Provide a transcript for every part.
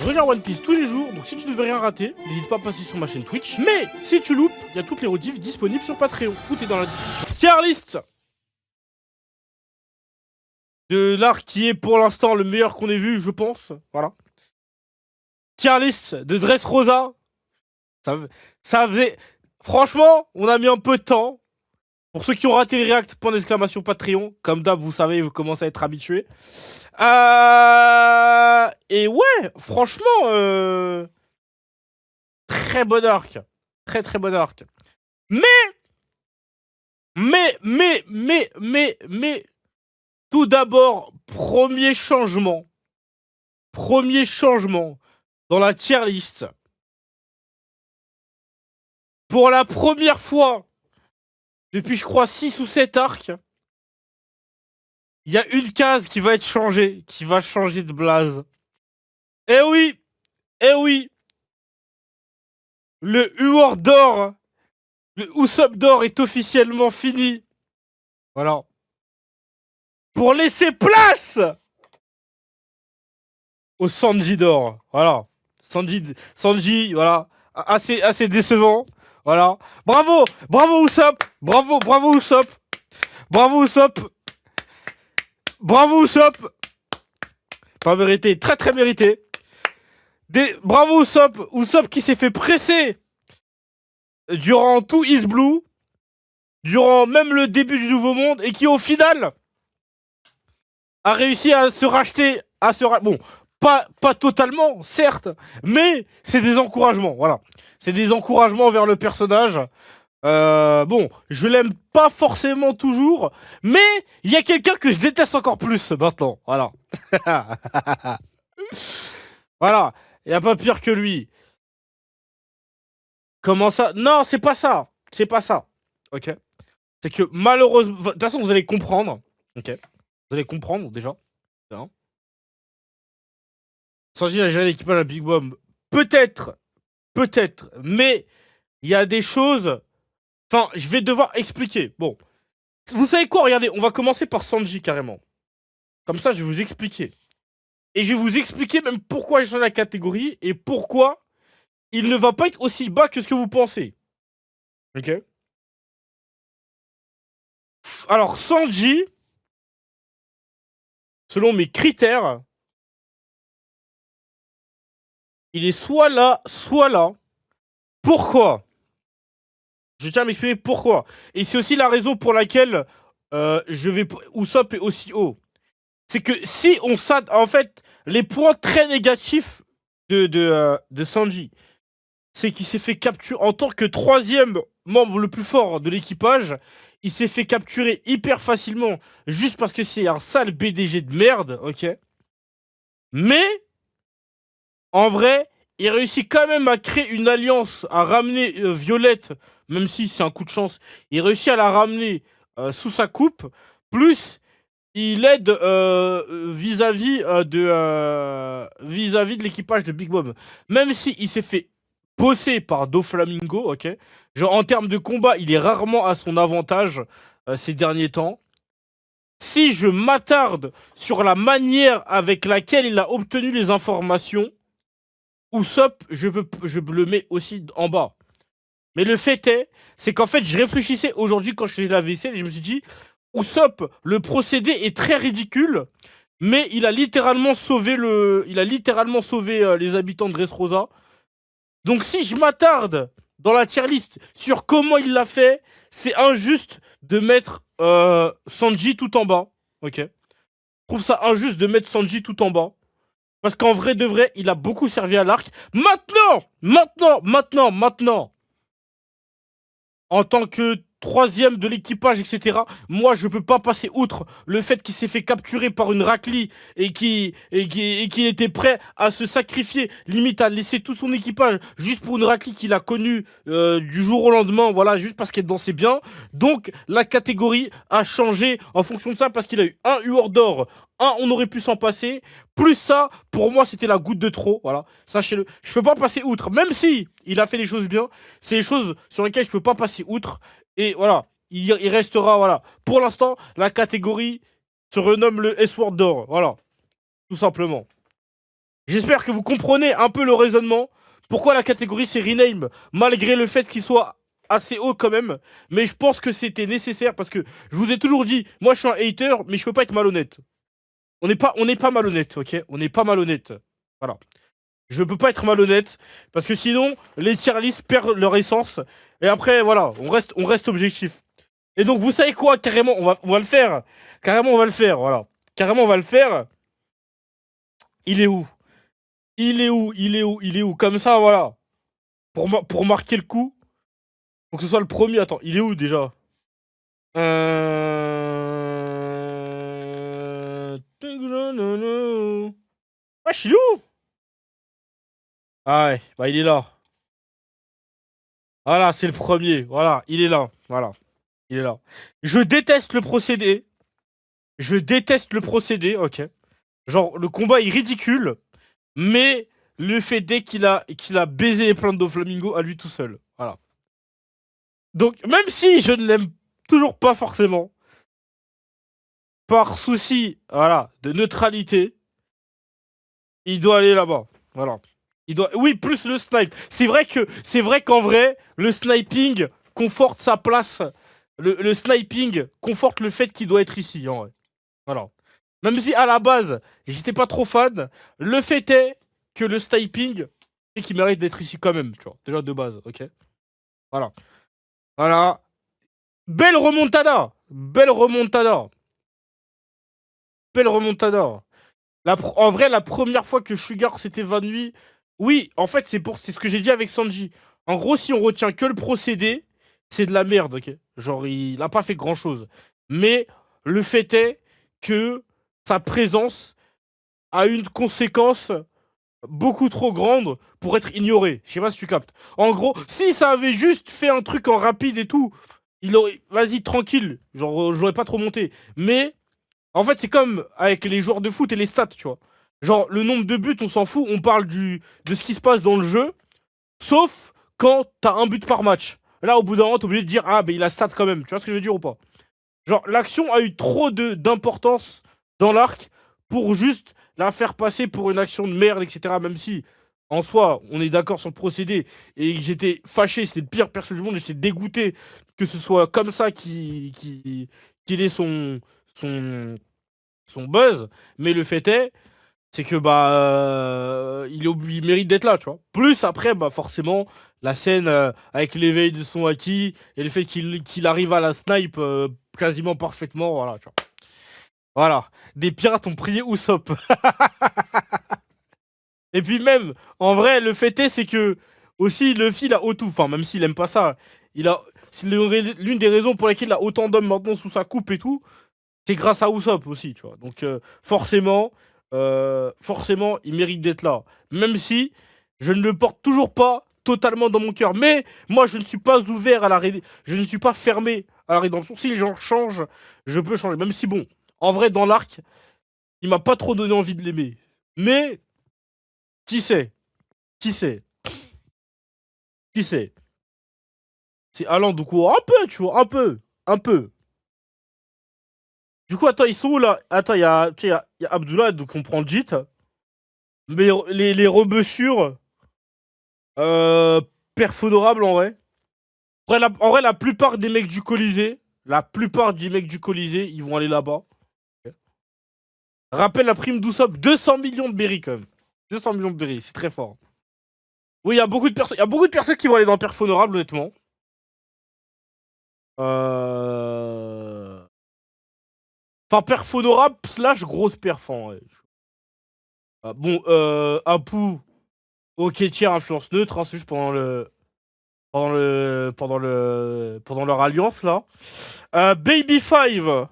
regarde One Piece tous les jours, donc si tu ne veux rien rater, n'hésite pas à passer sur ma chaîne Twitch. Mais si tu loupes, il y a toutes les rediffs disponibles sur Patreon. Tout est dans la description. Tier list de l'arc qui est pour l'instant le meilleur qu'on ait vu, je pense. Voilà. Tier list de Dressrosa. Ça faisait... Franchement, on a mis un peu de temps. Pour ceux qui ont raté les reacts, point d'exclamation Patreon. Comme d'hab, vous savez, vous commencez à être habitués. Et ouais, franchement, très bon arc. Très très bon arc. Mais, tout d'abord, premier changement dans la tier list. Pour la première fois, depuis je crois 6 ou 7 arcs, il y a une case qui va être changée, qui va changer de blase. Eh oui, eh oui. Le Uor d'or, le Usopp d'or est officiellement fini. Voilà. Pour laisser place au Sanji d'or. Voilà. Sanji, voilà. Assez décevant. Voilà. Bravo Usopp. Bravo Usopp. Bravo Usopp. Bravo Usopp. Pas mérité, très très mérité. Bravo Usopp. Usopp qui s'est fait presser durant tout East Blue, durant même le début du Nouveau Monde, et qui au final a réussi à se racheter, bon, pas totalement, certes, mais c'est des encouragements, voilà. C'est des encouragements vers le personnage. Bon, je l'aime pas forcément toujours, mais il y a quelqu'un que je déteste encore plus maintenant, voilà. Voilà, il n'y a pas pire que lui. Comment ça? Non, c'est pas ça. C'est pas ça. Ok. C'est que malheureusement... De toute façon, vous allez comprendre. Ok. Vous allez comprendre déjà. Hein. Sanji a géré l'équipage à Big Mom. Peut-être. Peut-être. Mais il y a des choses... Enfin, je vais devoir expliquer. Bon. Vous savez quoi? Regardez, on va commencer par Sanji carrément. Comme ça, je vais vous expliquer. Et je vais vous expliquer même pourquoi j'ai changé la catégorie et pourquoi il ne va pas être aussi bas que ce que vous pensez. Ok. Alors, Sanji, selon mes critères, il est soit là, soit là. Pourquoi? Je tiens à m'expliquer pourquoi. Et c'est aussi la raison pour laquelle Usopp est aussi haut. C'est que si on s'attend... En fait, les points très négatifs de Sanji, c'est qu'il s'est fait capturer en tant que troisième membre le plus fort de l'équipage. Il s'est fait capturer hyper facilement juste parce que c'est un sale BDG de merde, ok. Mais, en vrai, il réussit quand même à créer une alliance, à ramener Violette, même si c'est un coup de chance, il réussit à la ramener sous sa coupe, plus il aide vis-à-vis de l'équipage de Big Mom. Même si il s'est fait bosser par Doflamingo, ok. Genre en termes de combat, il est rarement à son avantage ces derniers temps. Si je m'attarde sur la manière avec laquelle il a obtenu les informations, Usopp, je le mets aussi en bas. Mais le fait est, c'est qu'en fait, je réfléchissais aujourd'hui quand je faisais la vaisselle et je me suis dit, Usopp, le procédé est très ridicule, mais il a littéralement sauvé les habitants de Dressrosa. Donc si je m'attarde dans la tier list sur comment il l'a fait, c'est injuste de mettre Sanji tout en bas. Ok. Je trouve ça injuste de mettre Sanji tout en bas. Parce qu'en vrai de vrai, il a beaucoup servi à l'arc. Maintenant, en tant que troisième de l'équipage, etc. Moi, je peux pas passer outre le fait qu'il s'est fait capturer par une raclie et qu'il était prêt à se sacrifier, limite à laisser tout son équipage juste pour une raclie qu'il a connue du jour au lendemain, voilà, juste parce qu'elle dansait bien. Donc, la catégorie a changé en fonction de ça parce qu'il a eu un Uor d'or, un, on aurait pu s'en passer. Plus ça, pour moi, c'était la goutte de trop. Voilà, sachez-le. Je peux pas passer outre, même si il a fait les choses bien. C'est les choses sur lesquelles je peux pas passer outre. Et voilà, il restera, voilà. Pour l'instant, la catégorie se renomme le S-Word d'or. Voilà, tout simplement. J'espère que vous comprenez un peu le raisonnement. Pourquoi la catégorie c'est rename, malgré le fait qu'il soit assez haut quand même. Mais je pense que c'était nécessaire parce que je vous ai toujours dit, moi je suis un hater, mais je peux pas être malhonnête. On n'est pas malhonnête, ok? On n'est pas malhonnête. Voilà. Je peux pas être malhonnête parce que sinon les tier lists perdent leur essence. Et après, voilà, on reste objectif. Et donc, vous savez quoi? Carrément, on va le faire. Carrément, on va le faire, voilà. Carrément, on va le faire. Il est où? Il est où? Il est où? Il est où? Comme ça, voilà. Pour marquer le coup. Faut que ce soit le premier. Attends, il est où déjà? Ah, je suis où? Ah ouais, bah il est là. Voilà, c'est le premier. Voilà, il est là. Voilà, il est là. Je déteste le procédé. Je déteste le procédé, ok. Genre, le combat est ridicule, mais le fait dès qu'il a baisé les plantes de Flamingo à lui tout seul. Voilà. Donc, même si je ne l'aime toujours pas forcément, par souci, voilà, de neutralité, il doit aller là-bas. Voilà. Il doit... Oui, plus le snipe. C'est vrai qu'en vrai, le sniping conforte sa place. Le sniping conforte le fait qu'il doit être ici, en vrai. Voilà. Même si à la base, j'étais pas trop fan, le fait est que le sniping, c'est qu'il mérite d'être ici quand même, tu vois. Déjà de base, ok. Voilà. Voilà. Belle remontada. Belle remontada. Belle remontada. En vrai, la première fois que Sugar s'est évanoui, oui, en fait, c'est ce que j'ai dit avec Sanji. En gros, si on retient que le procédé, c'est de la merde, ok. Genre, il a pas fait grand chose. Mais le fait est que sa présence a une conséquence beaucoup trop grande pour être ignorée. Je sais pas si tu captes. En gros, si ça avait juste fait un truc en rapide et tout, il aurait. Vas-y, tranquille. Genre, j'aurais pas trop monté. Mais, en fait, c'est comme avec les joueurs de foot et les stats, tu vois. Genre, le nombre de buts, on s'en fout. On parle de ce qui se passe dans le jeu. Sauf quand t'as un but par match. Là, au bout d'un moment, t'es obligé de dire, ah, ben il a stat quand même. Tu vois ce que je veux dire ou pas? Genre, l'action a eu trop d'importance dans l'arc pour juste la faire passer pour une action de merde, etc. Même si, en soi, on est d'accord sur le procédé et que j'étais fâché, c'était le pire personnage du monde, et j'étais dégoûté que ce soit comme ça qu'il ait son buzz. Mais le fait est, c'est que bah il mérite d'être là, tu vois. Plus après, bah forcément, la scène avec l'éveil de son haki et le fait qu'il arrive à la snipe quasiment parfaitement, voilà, tu vois. Voilà. Des pirates ont prié Usopp. Et puis même, en vrai, le fait est, c'est que aussi Luffy il a auto, enfin même s'il aime pas ça, il a c'est l'une des raisons pour lesquelles il a autant d'hommes maintenant sous sa coupe et tout, c'est grâce à Usopp aussi, tu vois. Donc forcément, il mérite d'être là. Même si je ne le porte toujours pas totalement dans mon cœur. Mais moi, je ne suis pas ouvert à je ne suis pas fermé à la rédemption. Si les gens changent, je peux changer. Même si bon, en vrai, dans l'arc, il m'a pas trop donné envie de l'aimer. Mais qui sait? Qui sait? Qui sait? C'est Alan du coup, un peu, tu vois, un peu, un peu. Du coup, attends, ils sont où là? Attends, il y a Abdullah, donc on prend le JIT. Mais les rebeux euh, perf honorable en vrai. En vrai, la plupart des mecs du Colisée, ils vont aller là-bas. Ok. Rappelle la prime d'Usopp, 200 millions de berries quand même. 200 millions de berries, c'est très fort. Oui, il y a beaucoup de personnes qui vont aller dans perf honorable, honnêtement. Euh... Enfin, perf honorable slash grosse perf en vrai. Bon, Apu, ok, tiers, influence neutre, hein, c'est juste pendant leur alliance là. Baby Five.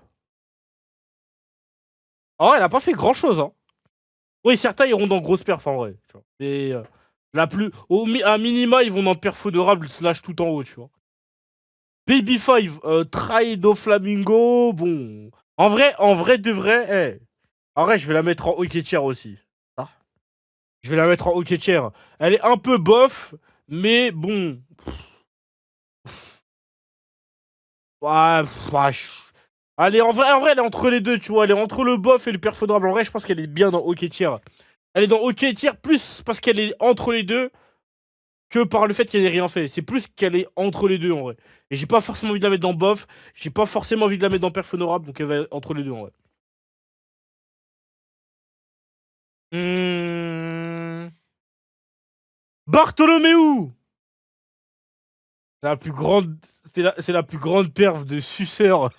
Ah ouais, elle a pas fait grand chose, hein. Oui, certains iront dans grosse perf en vrai. Tu vois. Mais à minima, ils vont dans perf honorable slash tout en haut, tu vois. Baby Five, Traido Flamingo, bon. En vrai de vrai, en vrai, je vais la mettre en hockey chair aussi. Ah. Je vais la mettre en hockey chair. Elle est un peu bof, mais bon. Ouais, Allez, en vrai, elle est entre les deux, tu vois. Elle est entre le bof et le perf honorable. En vrai, je pense qu'elle est bien dans hockey chair. Elle est dans OK tier plus parce qu'elle est entre les deux que par le fait qu'elle ait rien fait. C'est plus qu'elle est entre les deux en vrai. Et j'ai pas forcément envie de la mettre dans bof. J'ai pas forcément envie de la mettre dans perf honorable. Donc elle va être entre les deux en vrai. Bartholoméo. La plus grande. C'est la plus grande perf de suceur.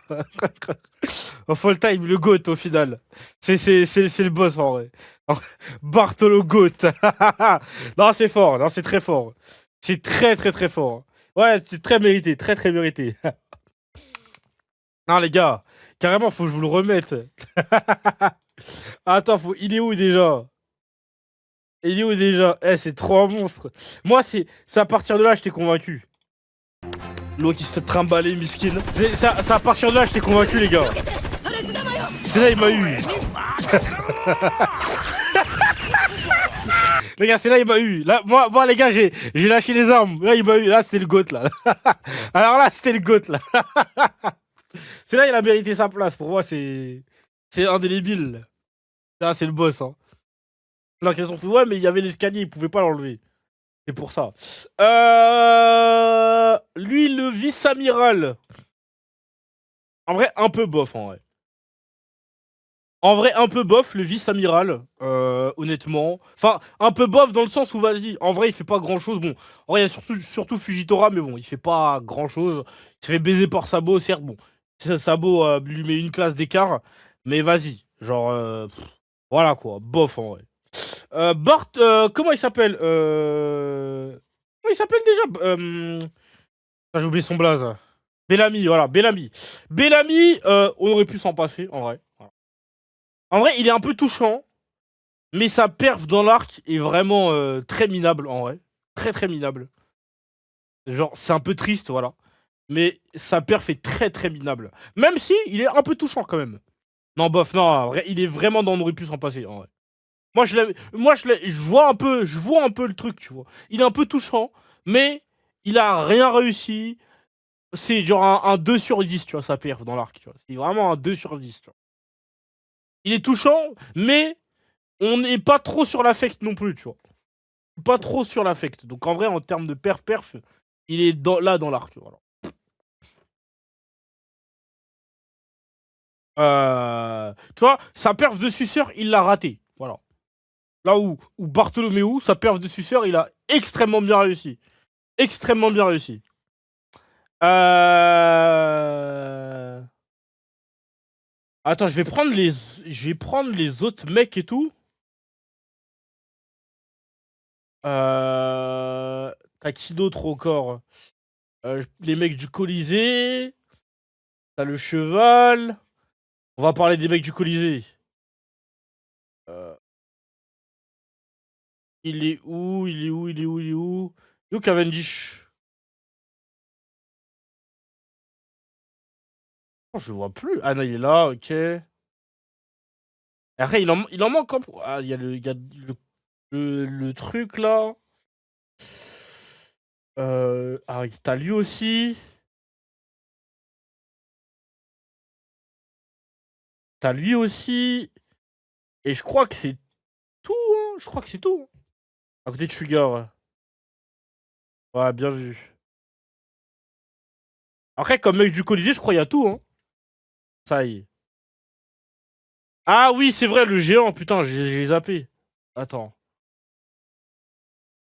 En full time, le GOAT au final. C'est le boss en vrai. Bartholo GOAT. Non, c'est fort. Non, c'est très fort. C'est très très très fort. Ouais, c'est très mérité. Très très mérité. Non, les gars. Carrément, faut que je vous le remette. Attends, il est où déjà? Il est où déjà? Eh, c'est trop un monstre. Moi, c'est à partir de là que je t'ai convaincu. L'eau qui se fait trimballer, miskin. C'est à partir de là que je t'ai convaincu, les gars. C'est là, il m'a eu. Les gars, c'est là, il m'a eu. Là, moi, les gars, j'ai lâché les armes. Là, il m'a eu. Là, c'était le GOAT, là. Alors là, c'était le GOAT, là. C'est là, il a mérité sa place. Pour moi, c'est indélébile. Là, c'est le boss, hein. La question fait, ouais, mais il y avait l'escalier, il pouvait pas l'enlever. C'est pour ça. Lui, le vice-amiral. En vrai, un peu bof, en vrai. En vrai, un peu bof, le vice-amiral, honnêtement. Enfin, un peu bof dans le sens où, vas-y, en vrai, il fait pas grand-chose. Bon, en vrai, il y a surtout Fujitora, mais bon, il fait pas grand-chose. Il se fait baiser par Sabo, certes, bon. Sabo lui met une classe d'écart, mais vas-y. Genre, voilà quoi, bof, en vrai. Bart, comment il s'appelle Comment il s'appelle déjà j'ai oublié son blaze. Bellamy, voilà, Bellamy. Bellamy, on aurait pu s'en passer, en vrai. Voilà. En vrai, il est un peu touchant, mais sa perf dans l'arc est vraiment très minable, en vrai. Très, très minable. Genre, c'est un peu triste, voilà. Mais sa perf est très, très minable. Même si, il est un peu touchant, quand même. Non, bof, non, en vrai, il est vraiment dans on aurait pu s'en passer, en vrai. Je vois un peu le truc, tu vois. Il est un peu touchant, mais il a rien réussi. C'est genre un 2 sur 10, tu vois, sa perf dans l'arc, tu vois. C'est vraiment un 2 sur 10, tu vois. Il est touchant, mais on n'est pas trop sur l'affect non plus, tu vois. Pas trop sur l'affect. Donc en vrai, en termes de perf, il est là dans l'arc, voilà. Tu vois, sa perf de suceur, il l'a raté. Voilà. Là où Bartholoméo, sa perf de suceur, il a extrêmement bien réussi. Extrêmement bien réussi. Attends, je vais prendre les autres mecs et tout. T'as qui d'autre encore? Les mecs du Colisée. T'as le cheval. On va parler des mecs du Colisée. Euh, il est où? Il est où? Il est où? Il est où? Il est où Cavendish? Oh, je le vois plus. Ah non, il est là, ok. Après, il en manque. Ah, il y a le truc là. Ah, t'as lui aussi. T'as lui aussi. Et je crois que c'est tout, hein. Je crois que c'est tout, hein. À côté de Sugar. Ouais, bien vu. Après, comme mec du Colisée, je crois qu'il y a tout, hein. Ça y est. Ah oui, c'est vrai, le géant, putain, j'ai zappé. Attends.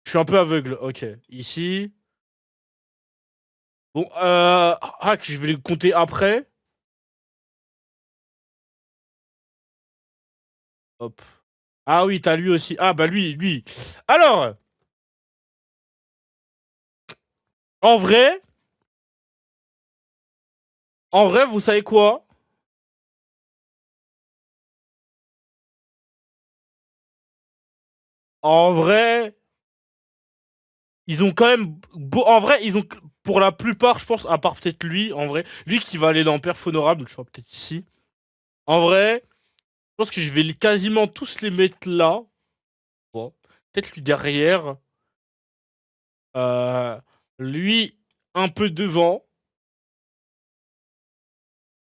Je suis un peu aveugle, ok. Ici. Bon, hack, je vais les compter après. Hop. Ah oui, t'as lui aussi. Ah bah lui. Alors, en vrai, vous savez quoi? En vrai, ils ont quand même. En vrai, ils ont. Pour la plupart, je pense, à part peut-être lui, en vrai. Lui qui va aller dans perf honorable, je vois peut-être ici. En vrai, je pense que je vais quasiment tous les mettre là. Bon. Peut-être lui derrière. Euh, Lui un peu devant.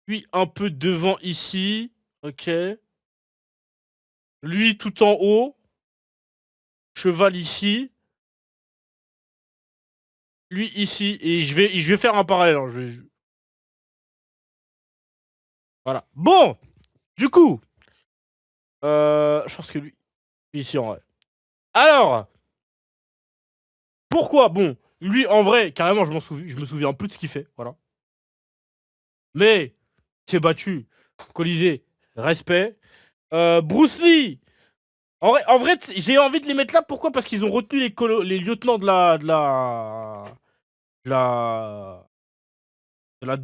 Lui un peu devant ici. Ok. Lui tout en haut. cheval ici, lui ici, et je vais faire un parallèle. Hein, voilà. Bon, du coup, je pense que lui, ici en vrai. Alors, pourquoi? Bon, lui en vrai, carrément, je me souviens plus de ce qu'il fait, voilà. Mais, il s'est battu, Colisée, respect. Bruce Lee, en vrai, j'ai envie de les mettre là. Pourquoi? Parce qu'ils ont retenu les lieutenants de la, de la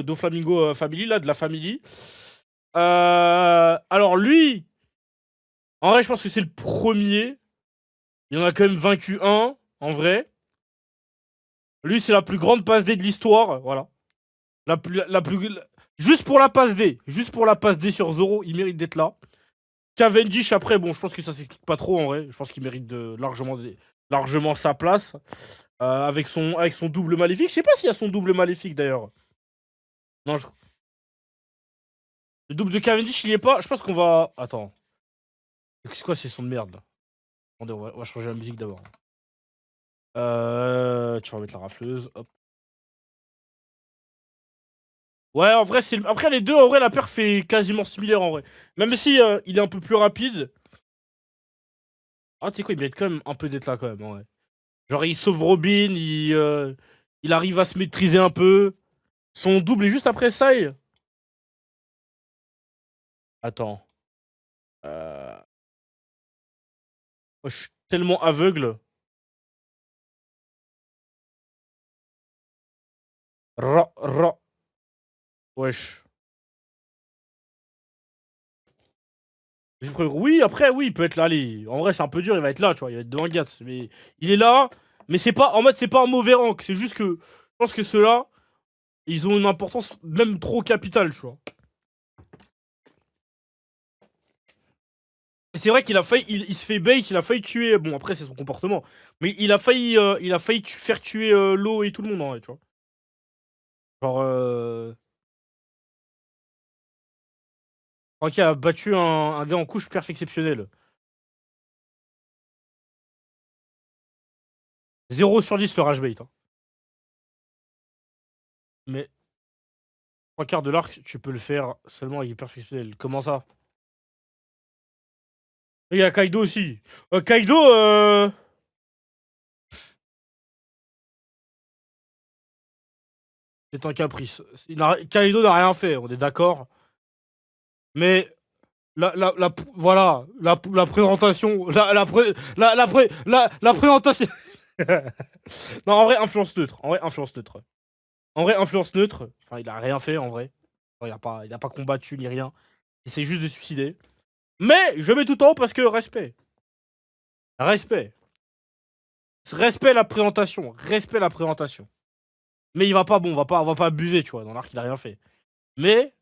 Doflamingo Family, là, de la famille. Alors lui, en vrai, je pense que c'est le premier. Il en a quand même vaincu un, en vrai. Lui, c'est la plus grande passe D de l'histoire, voilà. La plus, juste pour la passe D, juste pour la passe D sur Zoro, il mérite d'être là. Cavendish, après, bon, je pense que ça s'explique pas trop, en vrai. Je pense qu'il mérite largement sa place. Avec son double maléfique. Je sais pas s'il y a son double maléfique, d'ailleurs. Non, le double de Cavendish, il y est pas. Je pense qu'on va... Attends. C'est quoi ces sons de merde, là? Attendez, on va changer la musique d'abord. Tu vas mettre la rafleuse. Hop. Ouais, en vrai, après les deux, en vrai, la perf est quasiment similaire, en vrai. Même si il est un peu plus rapide. Ah, tu sais quoi, il mérite quand même un peu d'être là, quand même, en vrai. Genre, il sauve Robin, il arrive à se maîtriser un peu. Son double est juste après ça. Attends. Euh... oh, je suis tellement aveugle. Ra, ra. Wesh. Oui, après, oui, il peut être là. Allez. En vrai, c'est un peu dur, il va être là, tu vois. Il va être devant Gats. Mais il est là. Mais c'est pas, en mode, c'est pas un mauvais rank. C'est juste que je pense que ceux-là, ils ont une importance même trop capitale, tu vois. C'est vrai qu'il a failli, il se fait bait, il a failli tuer. Bon, après, c'est son comportement. Mais il a failli faire tuer l'eau et tout le monde, en vrai, tu vois. Genre, je crois qu'il a battu un gars en couche perf exceptionnel. 0/10 le rage bait. Hein. Mais 3 quarts de l'arc, tu peux le faire seulement avec perf exceptionnel. Comment ça? Et il y a Kaido aussi. Kaido, c'est un caprice. Kaido n'a rien fait, on est d'accord. Mais voilà, la présentation, la présentation. Non, en vrai, influence neutre. En vrai, influence neutre. En vrai, influence neutre. Enfin, il a rien fait en vrai. Il a pas combattu ni rien. Il s'est juste de suicider. Mais je mets tout en haut parce que respect. Respect. Respect la présentation. Respect la présentation. Mais il va pas, bon, on va pas abuser, tu vois. Dans l'arc, il a rien fait. Mais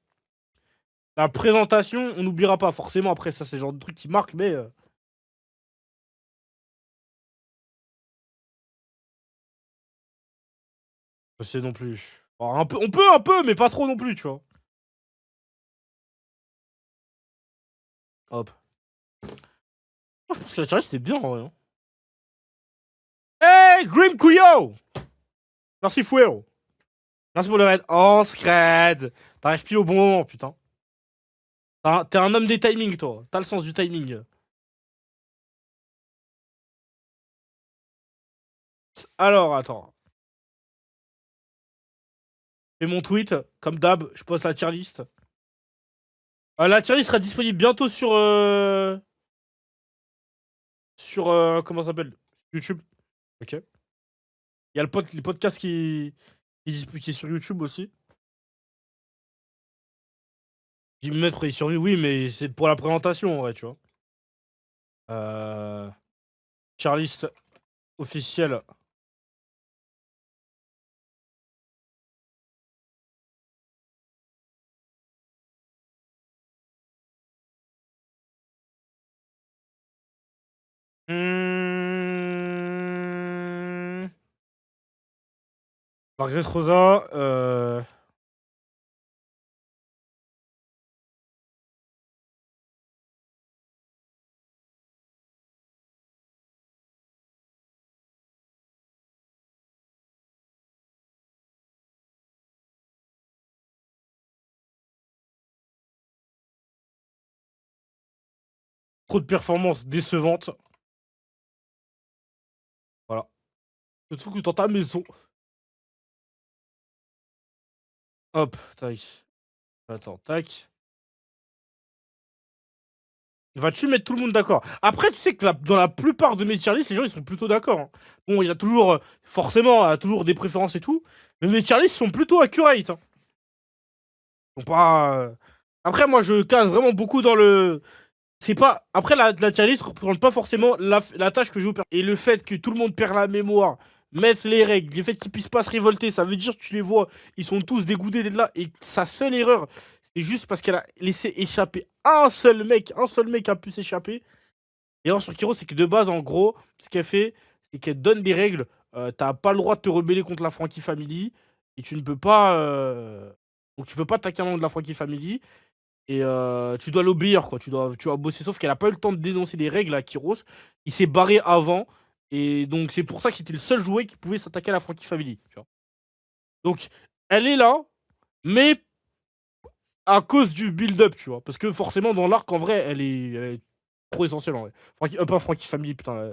la présentation, on n'oubliera pas. Forcément, après, ça, c'est le genre de truc qui marque, mais. Je sais non plus. Alors, on peut un peu, mais pas trop non plus, tu vois. Hop. Moi, je pense que la tirée, c'était bien, en vrai. Hein. Hey, Grim Kuyo! Merci, Fouero. Merci pour le raid. Oh, Scred! T'arrives pile au bon moment, putain. T'es un homme des timings, toi. T'as le sens du timing. Alors, attends. Fais mon tweet. Comme d'hab, je poste la tier list. La tier list sera disponible bientôt comment ça s'appelle? YouTube. Ok. Il y a les podcasts qui est sur YouTube aussi. J'ai me mettre sur oui, mais c'est pour la présentation, ouais, tu vois. Euh... Tier list officielle. Hmm... Margaret Rosa, trop de performances décevantes. Voilà. Le truc que dans ta maison. Hop, tac. Attends, tac. Vas-tu mettre tout le monde d'accord? Après, tu sais que dans la plupart de mes tier lists, les gens ils sont plutôt d'accord, hein. Bon, il y a toujours, forcément, il y a toujours des préférences et tout. Mais mes tier lists sont plutôt accurate, hein. Ils sont pas. Après, moi, je case vraiment beaucoup dans le. C'est pas. Après, la tier list représente pas forcément la tâche que je vais vous faire. Et le fait que tout le monde perd la mémoire, mettre les règles, le fait qu'ils puissent pas se révolter, ça veut dire que tu les vois, ils sont tous dégoûtés d'être là. Et sa seule erreur, c'est juste parce qu'elle a laissé échapper un seul mec a pu s'échapper. L'erreur sur Kiro, c'est que de base, en gros, ce qu'elle fait, c'est qu'elle donne des règles. T'as pas le droit de te rebeller contre la Frankie Family. Et tu ne peux pas. Donc, tu peux pas attaquer un membre de la Frankie Family. Et tu dois l'obéir, quoi. Tu dois bosser. Sauf qu'elle a pas eu le temps de dénoncer les règles à Kyros. Il s'est barré avant. Et donc, c'est pour ça que c'était le seul jouet qui pouvait s'attaquer à la Frankie Family. Tu vois. Donc, elle est là, mais à cause du build-up, tu vois. Parce que forcément, dans l'arc, en vrai, elle est trop essentielle, en vrai. Pas Frankie Family, putain.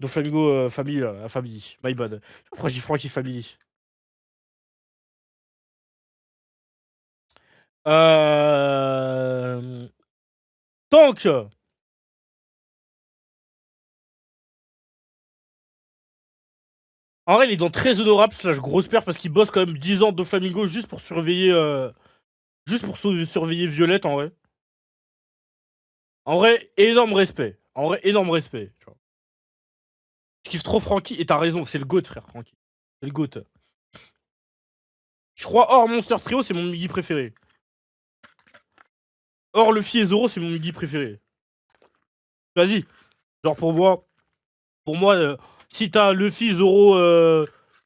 Doflamingo Family, là, la Family. My bad. Pourquoi je dis Frankie Family? Donc, en vrai, il est dans très honorable slash grosse père parce qu'il bosse quand même 10 ans de Flamingo juste pour surveiller, surveiller Violette, en vrai. En vrai, énorme respect. En vrai, énorme respect. Tu vois. Je kiffe trop Frankie et t'as raison, c'est le GOAT, frère, Frankie. C'est le GOAT. Je crois, hors Monster Trio, c'est mon Migi préféré. Hors Luffy et Zoro, c'est mon Migi préféré. Vas-y. Genre, pour moi si t'as Luffy, Zoro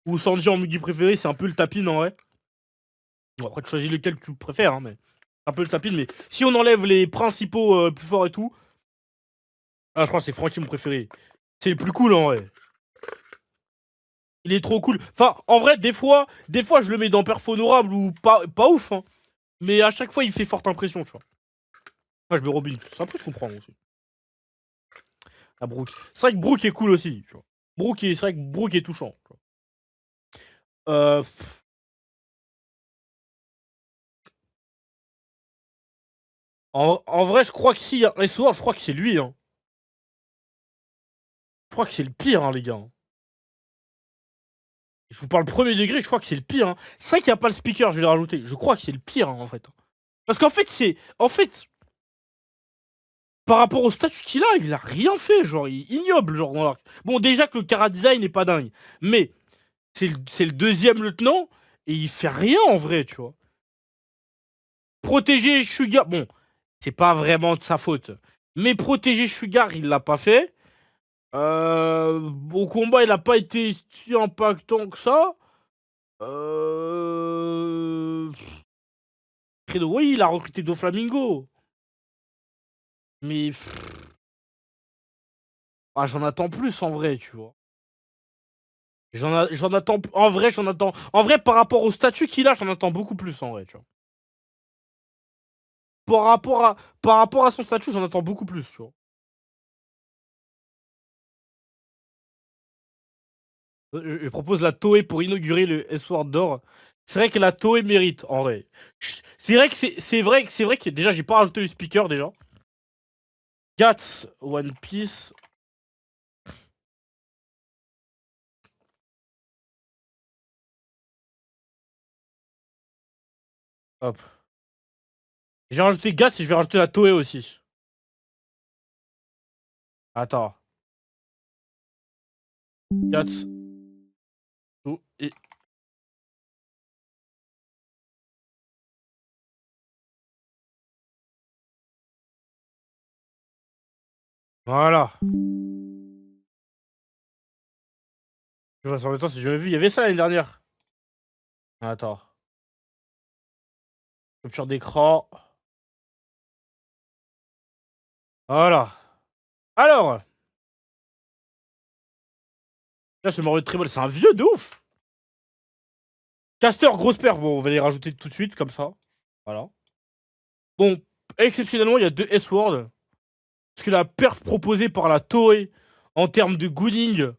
ou Sanji en Migi préféré, c'est un peu le tapin, en vrai. Bon, après, tu choisis lequel tu préfères, hein, mais. Un peu le tapin, mais si on enlève les principaux plus forts et tout. Ah, je crois que c'est Frankie mon préféré. C'est le plus cool en vrai. Il est trop cool. Enfin, en vrai, des fois je le mets dans perf honorable ou pas ouf, hein. Mais à chaque fois, il fait forte impression, tu vois. Moi, je mets Robin. Ça peut se comprendre aussi. Ah, Brooke. C'est vrai que Brooke est cool aussi, tu vois. C'est vrai que Brooke est touchant. Tu vois. Euh, en vrai, je crois que si y a un SOR, je crois que c'est lui, hein. Je crois que c'est le pire, hein, les gars. Je vous parle premier degré, je crois que c'est le pire, hein. C'est vrai qu'il n'y a pas le speaker, je vais le rajouter. Je crois que c'est le pire, hein, en fait. Parce qu'en fait, c'est. En fait, par rapport au statut qu'il a, il a rien fait, genre, il est ignoble, genre, dans l'arc. Bon, déjà que le Kara Design n'est pas dingue, mais c'est le deuxième lieutenant, et il fait rien en vrai, tu vois. Protéger Sugar, bon, c'est pas vraiment de sa faute, mais protéger Sugar, il l'a pas fait. Au combat, il a pas été si impactant que ça. Credo, oui, il a recruté Doflamingo, mais j'en attends plus en vrai, tu vois. J'en attends. En vrai, j'en attends. En vrai, par rapport au statut qu'il a, j'en attends beaucoup plus en vrai, tu vois. Par rapport à son statut, j'en attends beaucoup plus, tu vois. Je propose la Toei pour inaugurer le S-Word d'or. C'est vrai que la Toei mérite, en vrai. C'est vrai que c'est vrai que déjà, j'ai pas rajouté le speaker déjà. Gats, One Piece. Hop. J'ai rajouté Gats et je vais rajouter la Toei aussi. Attends. Gats. Et voilà. Je vois sur le temps si j'avais vu. Il y avait ça l'année dernière. Attends. Capture d'écran. Voilà. Alors. Là, ce Mario de Tribal, c'est un vieux de ouf. Caster, grosse perf. Bon, on va les rajouter tout de suite, comme ça. Voilà. Bon, exceptionnellement, il y a deux S-Word. Parce que la perf proposée par la Toei en termes de gooning,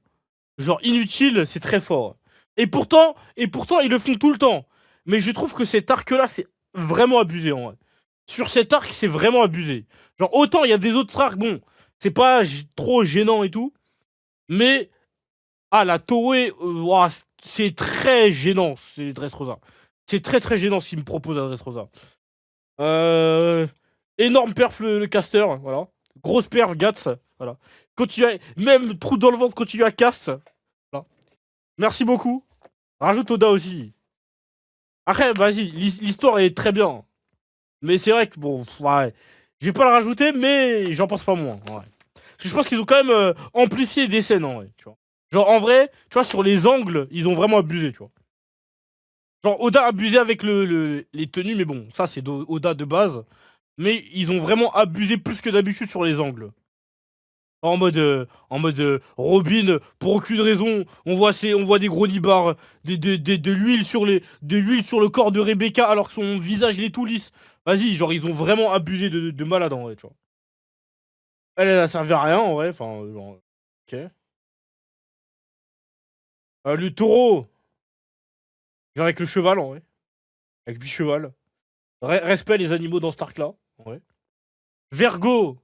genre inutile, c'est très fort. Et pourtant, ils le font tout le temps. Mais je trouve que cet arc-là, c'est vraiment abusé en vrai. Sur cet arc, c'est vraiment abusé. Genre, autant il y a des autres arcs, bon, c'est pas trop gênant et tout. Mais, ah, la Toei, ouah, c'est très gênant, c'est Dressrosa. C'est très très gênant ce qu'il me propose à Dressrosa. Euh, Énorme perf le caster, voilà. Grosse perf Gats, voilà. Même trou dans le ventre, continue à cast. Voilà. Merci beaucoup. Rajoute Oda aussi. Après, vas-y, l'histoire est très bien. Mais c'est vrai que, bon, ouais. Je vais pas la rajouter, mais j'en pense pas moins. Ouais. Parce que je pense qu'ils ont quand même amplifié des scènes, en vrai, tu vois. Genre, en vrai, tu vois, sur les angles, ils ont vraiment abusé, tu vois. Genre, Oda a abusé avec les tenues, mais bon, ça, c'est Oda de base. Mais ils ont vraiment abusé plus que d'habitude sur les angles. En mode Robin, pour aucune raison, on voit des gros nibards, de l'huile de l'huile sur le corps de Rebecca alors que son visage il est tout lisse. Vas-y, genre ils ont vraiment abusé de malade en vrai, tu vois. Elle a servi à rien en vrai, enfin, genre, ok. Le taureau, vient avec le cheval en vrai, avec 8 cheval. Respect les animaux dans Stark là, en vrai. Vergo,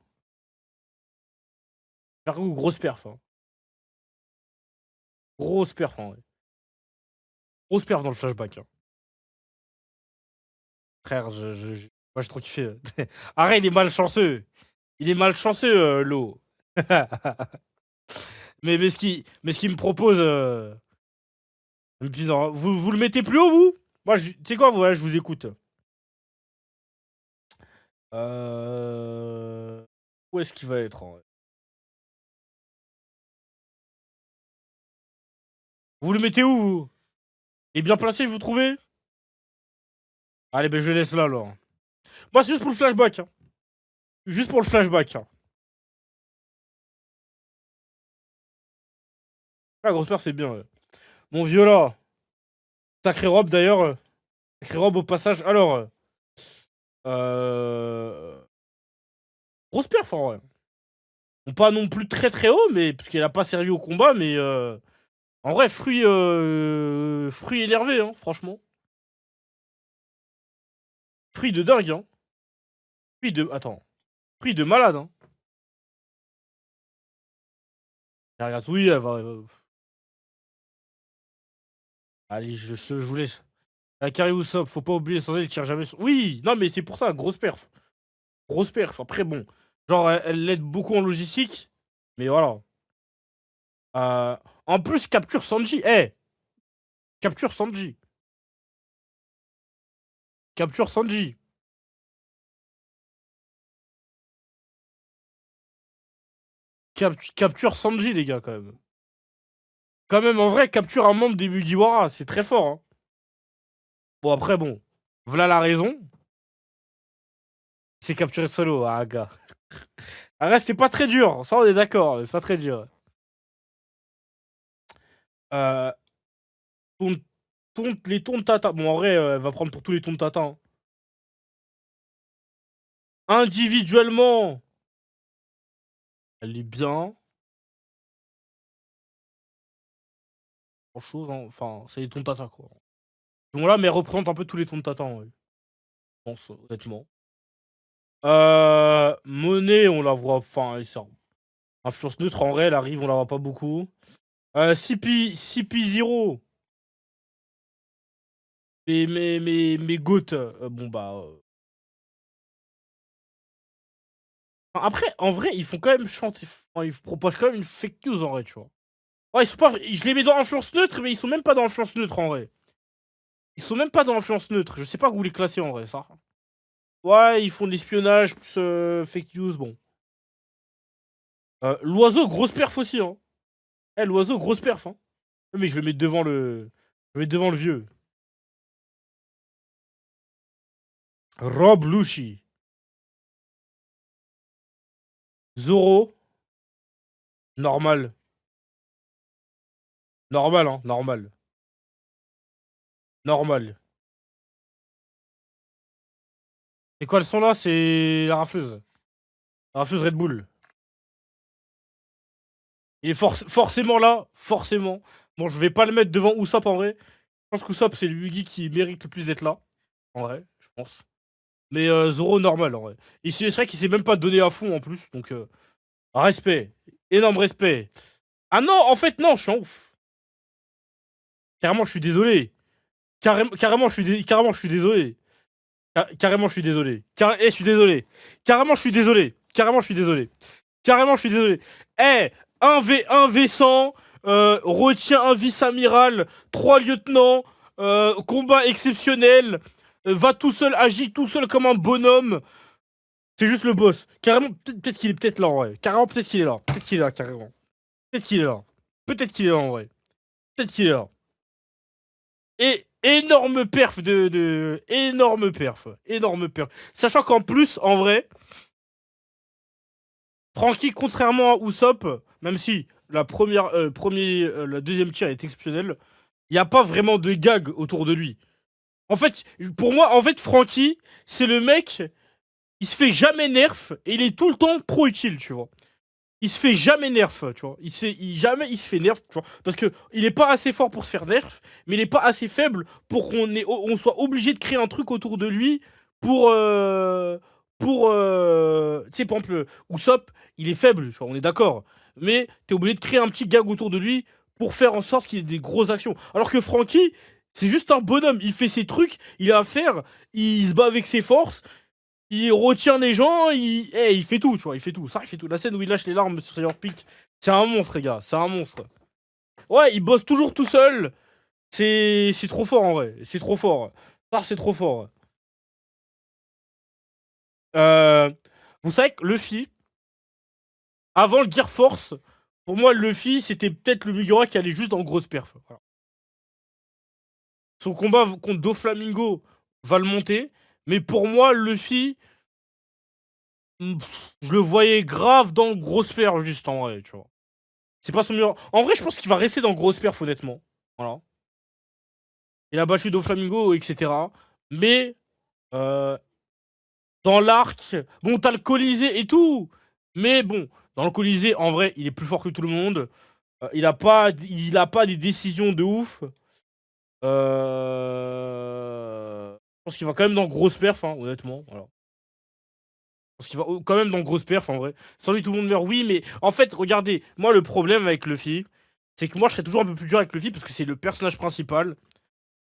Vergo, grosse perf, hein. Grosse perf en vrai. Grosse perf dans le flashback, hein. Frère, moi j'ai trop kiffé. Arrête, il est malchanceux. Il est malchanceux, Lo. mais ce qu'il me propose. Et puis, non, vous le mettez plus haut, vous? Moi, tu sais quoi, ouais, je vous écoute. Euh... Où est-ce qu'il va être en vrai. Vous le mettez où, vous? Il est bien placé, vous trouvez? Allez, ben je le laisse là, alors. Moi, c'est juste pour le flashback, hein. Juste pour le flashback, hein. Ah, grosse peur, c'est bien, ouais. Mon vieux là. Sacré robe, d'ailleurs. Sacré robe au passage. Alors. Euh... Grosse perf, en vrai. Bon, pas non plus très très haut, mais parce qu'elle a pas servi au combat, mais en vrai, fruit énervé, hein, franchement. Fruit de dingue, hein. Attends. Fruit de malade, hein. Et regarde, oui, elle va. Allez, je vous laisse. La carry Usopp, faut pas oublier, sans elle, il tire jamais sur. Oui, non, mais c'est pour ça, grosse perf. Grosse perf. Après, bon. Genre, elle l'aide beaucoup en logistique, mais voilà. Euh, En plus, capture Sanji. Capture Sanji. Capture Sanji. Capture Sanji, les gars, quand même. Quand même, en vrai, capture un membre des Mugiwara, c'est très fort, hein. Bon, après, bon. Voilà la raison. C'est capturé solo, ah, gars. Ah, c'était pas très dur, ça, on est d'accord, c'est pas très dur. Euh, ton, les tons de tata. Bon, en vrai, elle va prendre pour tous les tons de tata, hein. Individuellement, elle est bien. Grand chose, hein. Enfin, c'est les tons de tata, quoi. Donc là, mais elle représente un peu tous les tons de tata, ouais. Je pense, honnêtement. Monnaie, on la voit. Enfin, elle sort. Influence neutre, en vrai, elle arrive, on la voit pas beaucoup. CP0. Mes goats. Bon, bah. Après, en vrai, ils font quand même chanter. Enfin, ils proposent quand même une fake news, en vrai, tu vois. Ouais, ils sont pas. Je les mets dans influence neutre, mais ils sont même pas dans influence neutre, en vrai. Ils sont même pas dans influence neutre. Je sais pas où les classer, en vrai, ça. Ouais, ils font de l'espionnage, plus fake news, bon. L'oiseau, grosse perf aussi, hein. L'oiseau, grosse perf, hein. Mais je vais mettre devant le. Je vais mettre devant le vieux. Rob Lucci. Zoro. Normal. Normal, hein. Normal. Normal. Et quoi, le son là? C'est la rafleuse. La rafleuse Red Bull. Il est forcément là, forcément. Bon, je vais pas le mettre devant Usopp en vrai. Je pense qu'Usopp, c'est le Yugi qui mérite le plus d'être là. En vrai, je pense. Mais Zoro, normal, en vrai. Et c'est vrai qu'il s'est même pas donné à fond, en plus. Donc, respect. Énorme respect. Ah non, en fait, non, je suis en ouf. Carrément, je suis désolé. Carrément, carrément, je suis désolé. Carrément, je suis désolé. Je suis désolé. Carrément, je suis désolé. Carrément, je suis désolé. Carrément, je suis désolé. Eh, 1 V100, retient un vice-amiral, 3 lieutenants, combat exceptionnel, va tout seul, agit tout seul comme un bonhomme. C'est juste le boss. Carrément, peut-être qu'il est peut-être là en vrai. Carrément, peut-être qu'il est là. Peut-être qu'il est là, carrément. Peut-être qu'il est là. Peut-être qu'il est là en vrai. Peut-être qu'il est là. Et énorme perf énorme perf. Énorme perf. Sachant qu'en plus, en vrai, Franky, contrairement à Usopp, même si la deuxième tir est exceptionnelle, il n'y a pas vraiment de gag autour de lui. En fait, pour moi, en fait, Franky, c'est le mec, il se fait jamais nerf et il est tout le temps trop utile, tu vois. Il se fait jamais nerf, tu vois. Jamais il se fait nerf, tu vois. Parce que il est pas assez fort pour se faire nerf, mais il est pas assez faible pour on soit obligé de créer un truc autour de lui pour. Tu sais, par exemple, Usopp, il est faible, tu vois, on est d'accord. Mais t'es obligé de créer un petit gag autour de lui pour faire en sorte qu'il ait des grosses actions. Alors que Franky, c'est juste un bonhomme. Il fait ses trucs, il a à faire, il se bat avec ses forces, il retient les gens, il fait tout, tu vois, il fait tout. Ça, il fait tout. La scène où il lâche les larmes sur Sailor Peak, c'est un monstre, les gars, c'est un monstre. Ouais, il bosse toujours tout seul. C'est trop fort, en vrai. C'est trop fort. Ça, c'est trop fort. Euh, Vous savez que Luffy, avant le Gear Force, pour moi, Luffy, c'était peut-être le Migura qui allait juste en grosse perf. Voilà. Son combat contre Doflamingo va le monter. Mais pour moi, Luffy, je le voyais grave dans grosse perf, juste en vrai, tu vois. C'est pas son meilleur. En vrai, je pense qu'il va rester dans grosse perf, honnêtement. Voilà. Il a battu Doflamingo, etc. Mais euh, dans l'arc, bon, t'as le Colisée et tout. Mais bon, dans le Colisée, en vrai, il est plus fort que tout le monde. Il a pas des décisions de ouf. Je pense qu'il va quand même dans grosse perf, hein, honnêtement. Voilà. Je pense qu'il va quand même dans grosse perf, en vrai. Sans lui, tout le monde meurt. Oui, mais en fait, regardez, moi, le problème avec Luffy, c'est que moi, je serais toujours un peu plus dur avec Luffy parce que c'est le personnage principal.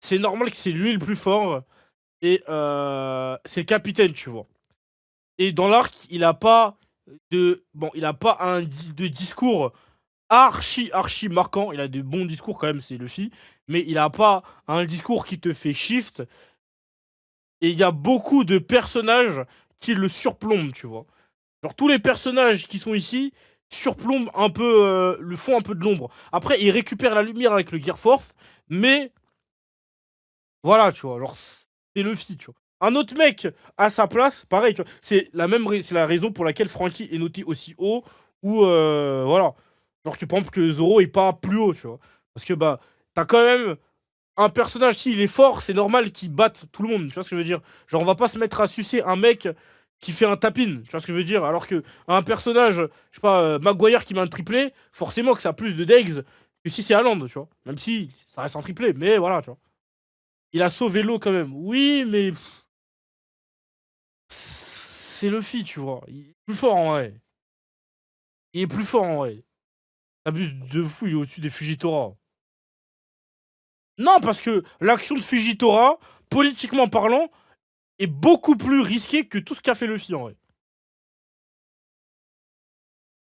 C'est normal que c'est lui le plus fort. Et c'est le capitaine, tu vois. Et dans l'arc, il a pas de. Bon, il a pas de discours archi marquant. Il a de bons discours quand même, c'est Luffy. Mais il a pas un discours qui te fait shift. Et il y a beaucoup de personnages qui le surplombent, tu vois. Genre tous les personnages qui sont ici surplombent un peu, le font un peu de l'ombre. Après, il récupère la lumière avec le Gear Force, mais voilà, tu vois, genre c'est Luffy, tu vois. Un autre mec à sa place, pareil, tu vois, c'est la raison pour laquelle Franky est noté aussi haut, ou voilà. Genre que par exemple que Zoro est pas plus haut, tu vois. Parce que bah, t'as quand même un personnage, s'il est fort, c'est normal qu'il batte tout le monde, tu vois ce que je veux dire. Genre on va pas se mettre à sucer un mec qui fait un tap-in, tu vois ce que je veux dire. Alors que un personnage, je sais pas, Maguire qui met un triplé, forcément que ça a plus de degs que si c'est Haaland, tu vois. Même si ça reste un triplé, mais voilà, tu vois. Il a sauvé l'eau quand même. Oui, mais c'est Luffy, tu vois. Il est plus fort en vrai. Il est plus fort en vrai. T'abuses de fou, il est au-dessus des Fujitora. Non, parce que l'action de Fujitora, politiquement parlant, est beaucoup plus risquée que tout ce qu'a fait Luffy en vrai.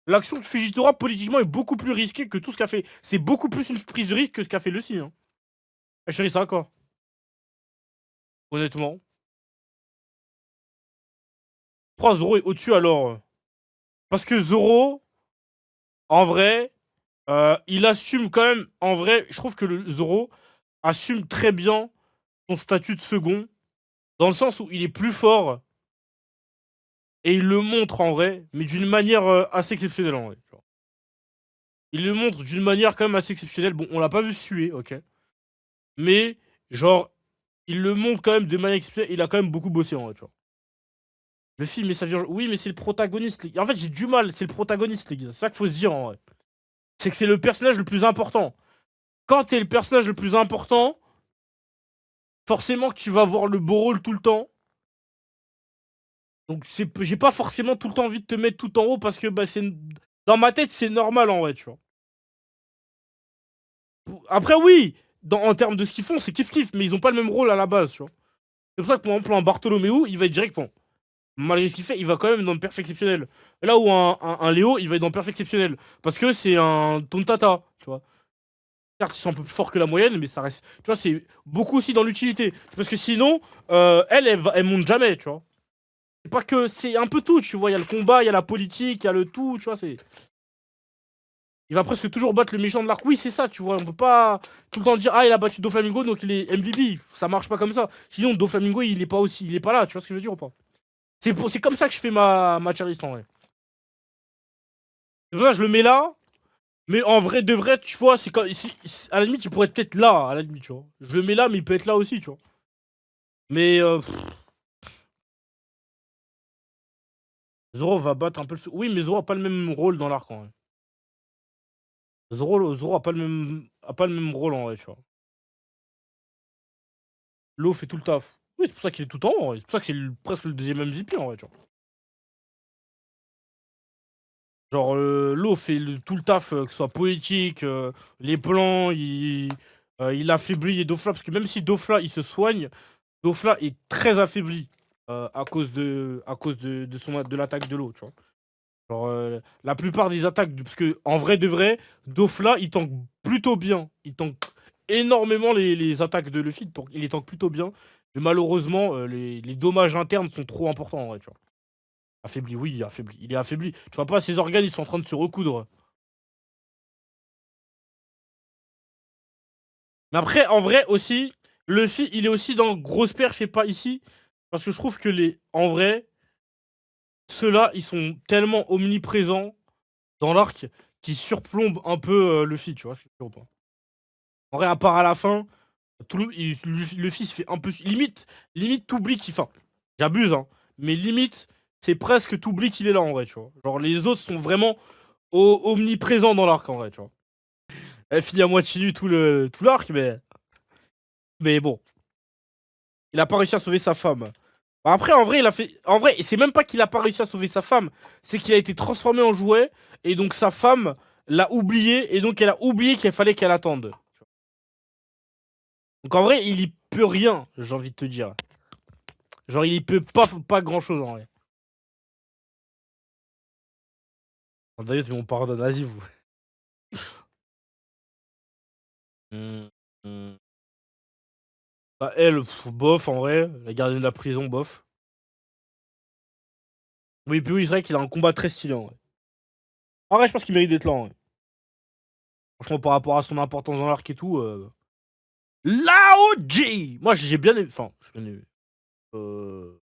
L'action de Fujitora, politiquement, est beaucoup plus risquée que tout ce qu'a fait. C'est beaucoup plus une prise de risque que ce qu'a fait Luffy. Hein. Ah, chérie, ça quoi. Honnêtement. Pourquoi Zoro est au-dessus alors? Parce que Zoro, en vrai, il assume quand même. En vrai, je trouve que le Zoro assume très bien son statut de second. Dans le sens où il est plus fort. Et il le montre en vrai, mais d'une manière assez exceptionnelle en vrai. Tu vois. Il le montre d'une manière quand même assez exceptionnelle. Bon, on l'a pas vu suer, ok. Mais, genre, il le montre quand même de manière exceptionnelle. Il a quand même beaucoup bossé en vrai, tu vois. Le film, mais ça vient. Oui, mais c'est le protagoniste. En fait, j'ai du mal. C'est le protagoniste, les gars. C'est ça qu'il faut se dire en vrai. c'est que c'est le personnage le plus important. Quand t'es le personnage le plus important, forcément que tu vas avoir le beau rôle tout le temps. Donc j'ai pas forcément tout le temps envie de te mettre tout en haut parce que bah, dans ma tête c'est normal en vrai, tu vois. Après oui, en termes de ce qu'ils font, c'est kiff-kiff, mais ils ont pas le même rôle à la base, tu vois. C'est pour ça que par exemple un Bartholoméo, il va être direct, bon, malgré ce qu'il fait, il va quand même dans le perfectionnel. Là où un Léo, il va être dans le perfectionnel. Parce que c'est un Tontata, tu vois. Certes, ils sont un peu plus forts que la moyenne, mais ça reste. Tu vois, c'est beaucoup aussi dans l'utilité. Parce que sinon, elle monte jamais, tu vois. C'est pas que. C'est un peu tout, tu vois. Il y a le combat, il y a la politique, il y a le tout, tu vois. C'est. Il va presque toujours battre le méchant de l'arc. Oui, c'est ça, tu vois. On peut pas tout le temps dire, ah, il a battu Doflamingo, donc il est MVP. Ça marche pas comme ça. Sinon, Doflamingo, il est pas aussi. Il est pas là, tu vois ce que je veux dire ou pas? C'est comme ça que je fais ma tier list en vrai. C'est pour ça que je le mets là. Mais en vrai, de vrai, tu vois, c'est quand. À la limite, il pourrait être peut-être là, à la limite, tu vois. Je le mets là, mais il peut être là aussi, tu vois. Mais Zoro va battre un peu le. Oui, mais Zoro a pas le même rôle dans l'arc en vrai. Zoro a pas le même rôle en vrai, tu vois. Lo fait tout le taf. Oui, c'est pour ça qu'il est tout en haut, en vrai. C'est pour ça que c'est presque le deuxième MVP en vrai, tu vois. Genre, Lo fait tout le taf, que ce soit poétique, les plans, il affaiblit Dofla, parce que même si Dofla il se soigne, Dofla est très affaibli de l'attaque de l'eau, tu vois. Genre, la plupart des attaques, parce que en vrai de vrai, Dofla il tank plutôt bien. Il tank énormément les attaques de Luffy, il les tank plutôt bien. Mais malheureusement, les dommages internes sont trop importants en vrai, tu vois. Affaibli, oui, affaibli. Il est affaibli. Tu vois pas, ses organes, ils sont en train de se recoudre. Mais après, en vrai aussi, Luffy, il est aussi dans grosse perf et pas ici. Parce que je trouve que en vrai, ceux-là, ils sont tellement omniprésents dans l'arc qu'ils surplombent un peu Luffy, tu vois. Je suis sûr ou pas. En vrai, à part à la fin, Luffy se fait un peu. Limite t'oublies qu'il. Enfin, j'abuse, hein. Mais limite, c'est presque t'oublies qu'il est là en vrai, tu vois. Genre, les autres sont vraiment omniprésents dans l'arc en vrai, tu vois. Elle finit à moitié nu tout l'arc, mais bon. Il a pas réussi à sauver sa femme. Après, en vrai, il a fait. En vrai, c'est même pas qu'il a pas réussi à sauver sa femme, c'est qu'il a été transformé en jouet, et donc sa femme l'a oublié, et donc elle a oublié qu'il fallait qu'elle attende. Donc en vrai, il y peut rien, j'ai envie de te dire. Genre, il y peut pas grand chose en vrai. D'ailleurs, tu m'en pardonne, vas-y, vous. Hmm, hmm. Bah, elle, bof en vrai, la gardienne de la prison, bof. Oui, puis oui, c'est vrai qu'il a un combat très stylé en vrai. En vrai, je pense qu'il mérite d'être là en vrai. Franchement, par rapport à son importance dans l'arc et tout. Lao-G! Moi, j'ai bien aimé. Enfin, j'ai bien aimé. Euh,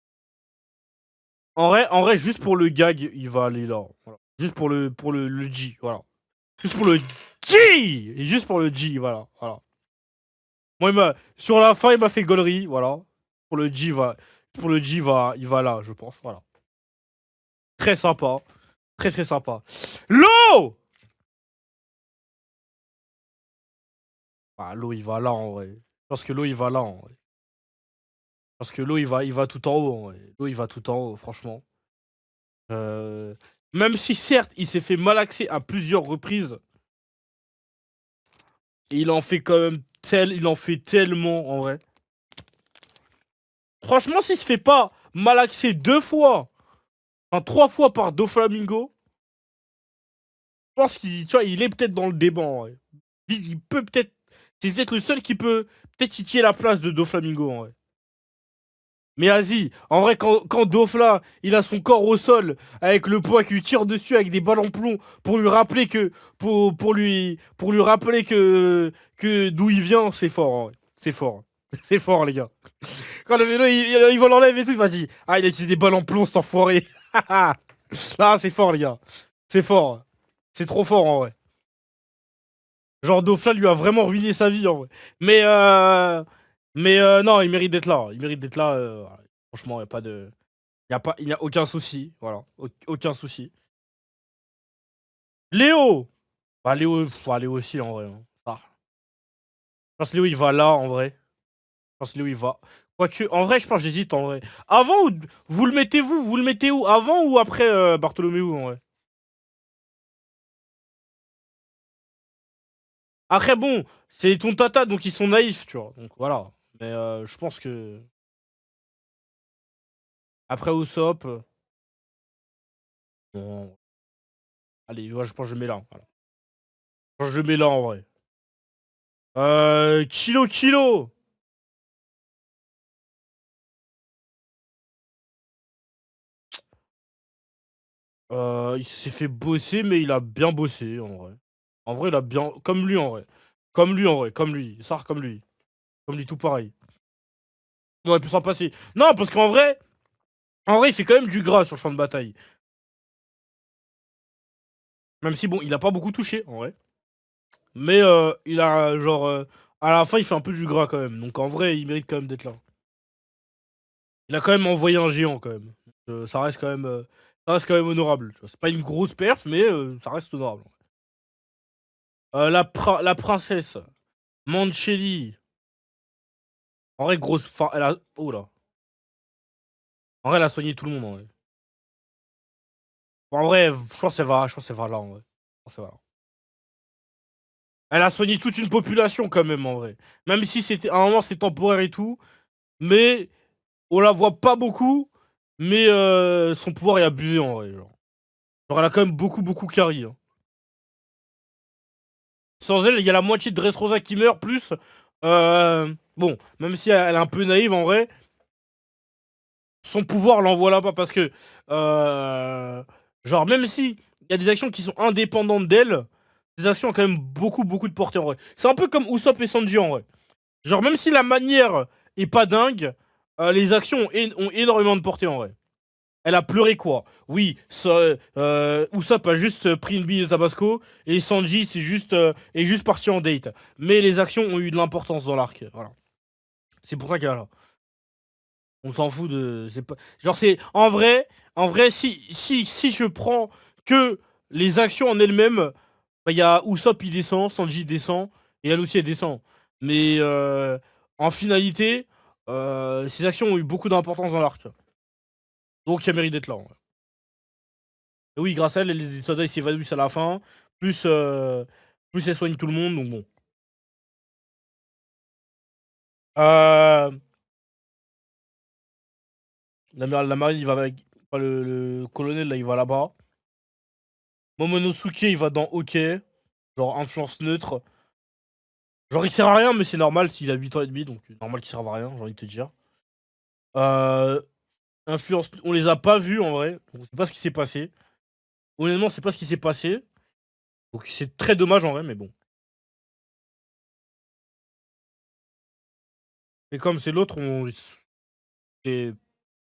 en vrai, juste pour le gag, il va aller là. Voilà. Juste pour le G, voilà. Juste pour le G! Et juste pour le G, voilà. Voilà. Moi, sur la fin, il m'a fait gaulerie, voilà. Pour le G, il va là, je pense, voilà. Très sympa. Très, très sympa. L'eau! Ah, l'eau, il va là, en vrai. Je pense que l'eau, il va là, en vrai. Parce que l'eau, il va tout en haut, en vrai. L'eau, il va tout en haut, franchement. Euh, Même si, certes, il s'est fait malaxer à plusieurs reprises, et il en fait tellement, en vrai. Franchement, s'il se fait pas malaxer 2 fois, enfin 3 fois par Doflamingo, je pense qu'il, tu vois, il est peut-être dans le débat, en vrai. Il peut peut-être, c'est peut-être le seul qui peut peut-être titiller la place de Doflamingo, en vrai. Mais vas-y, en vrai, quand Dofla, il a son corps au sol, avec le poids qui lui tire dessus avec des balles en plomb, pour lui rappeler que, pour lui rappeler que d'où il vient, c'est fort, en vrai. C'est fort. C'est fort, les gars. Quand le vélo, il va l'enlève et tout, il va dire, ah, il a utilisé des balles en plomb, cet enfoiré. Ah, c'est fort, les gars. C'est fort. C'est trop fort, en vrai. Genre, Dofla lui a vraiment ruiné sa vie, en vrai. Mais non, il mérite d'être là. Il mérite d'être là. Franchement, il n'y a pas de. Il y a aucun souci. Voilà. Aucun souci. Léo! Bah, Léo, Léo aussi, en vrai, hein. Ah. Je pense que Léo, il va là, en vrai. Je pense que Léo, il va. Quoique, en vrai, je pense que j'hésite, en vrai. Avant ou... Vous le mettez vous? Vous le mettez où? Avant ou après Bartholoméo, en vrai? Après, bon, c'est ton tata, donc ils sont naïfs, tu vois. Donc, voilà. Mais je pense que... Après Usopp... bon, allez, ouais, je pense que je mets là. Voilà. Je pense que je le mets là, en vrai. Kilo Kilo. Il s'est fait bosser, mais il a bien bossé, en vrai. En vrai, il a bien... Comme lui, en vrai. Comme lui, en vrai. Comme lui. Ça, comme lui. Comme lui, tout pareil. On aurait pu s'en passer. Non, parce qu'en vrai... En vrai, il fait quand même du gras sur le champ de bataille. Même si, bon, il a pas beaucoup touché, en vrai. Mais il a, genre... à la fin, il fait un peu du gras, quand même. Donc, en vrai, il mérite quand même d'être là. Il a quand même envoyé un géant, quand même. Ça reste quand même... ça reste quand même honorable. C'est pas une grosse perf, mais ça reste honorable. La princesse. Mancheli. En vrai, grosse. Enfin, elle a. Oh là. En vrai, elle a soigné tout le monde, en vrai. En vrai, je pense qu'elle va. Je pense qu'elle va là, en vrai. Je pense qu'elle va là. Elle a soigné toute une population, quand même, en vrai. Même si c'était. À un moment, c'est temporaire et tout. Mais. On la voit pas beaucoup. Mais son pouvoir est abusé, en vrai. Genre, elle a quand même beaucoup, beaucoup carry, hein. Sans elle, il y a la moitié de Dressrosa qui meurt, plus. Bon, même si elle est un peu naïve, en vrai. Son pouvoir l'envoie là-bas parce que, genre, même si il y a des actions qui sont indépendantes d'elle, ces actions ont quand même beaucoup, beaucoup de portée en vrai. C'est un peu comme Usopp et Sanji en vrai. Genre, même si la manière est pas dingue, les actions ont énormément de portée en vrai. Elle a pleuré quoi? Oui, Usopp a juste pris une bille de Tabasco et Sanji est juste parti en date. Mais les actions ont eu de l'importance dans l'arc. Voilà. C'est pour ça qu'elle est là. On s'en fout de. Genre, c'est. En vrai, si je prends que les actions en elles-mêmes, bah, il y a Usopp, il descend, Sanji descend, et elle aussi, elle descend. Mais en finalité, ces actions ont eu beaucoup d'importance dans l'arc. Donc, elle mérite d'être là. En vrai. Et oui, grâce à elle, les soldats ils s'évanouissent à la fin. Plus, plus elle soigne tout le monde, donc bon. Euh, la marine, il va avec. Enfin, le colonel, là, il va là-bas. Momonosuke, il va dans Hockey. Genre influence neutre. Genre il sert à rien, mais c'est normal s'il a 8 ans et demi, donc normal qu'il serve à rien, j'ai envie de te dire. Euh, influence, on les a pas vus en vrai, donc on sait pas ce qui s'est passé. Honnêtement, on sait pas ce qui s'est passé. Donc c'est très dommage en vrai, mais bon. Et comme c'est l'autre, on. Et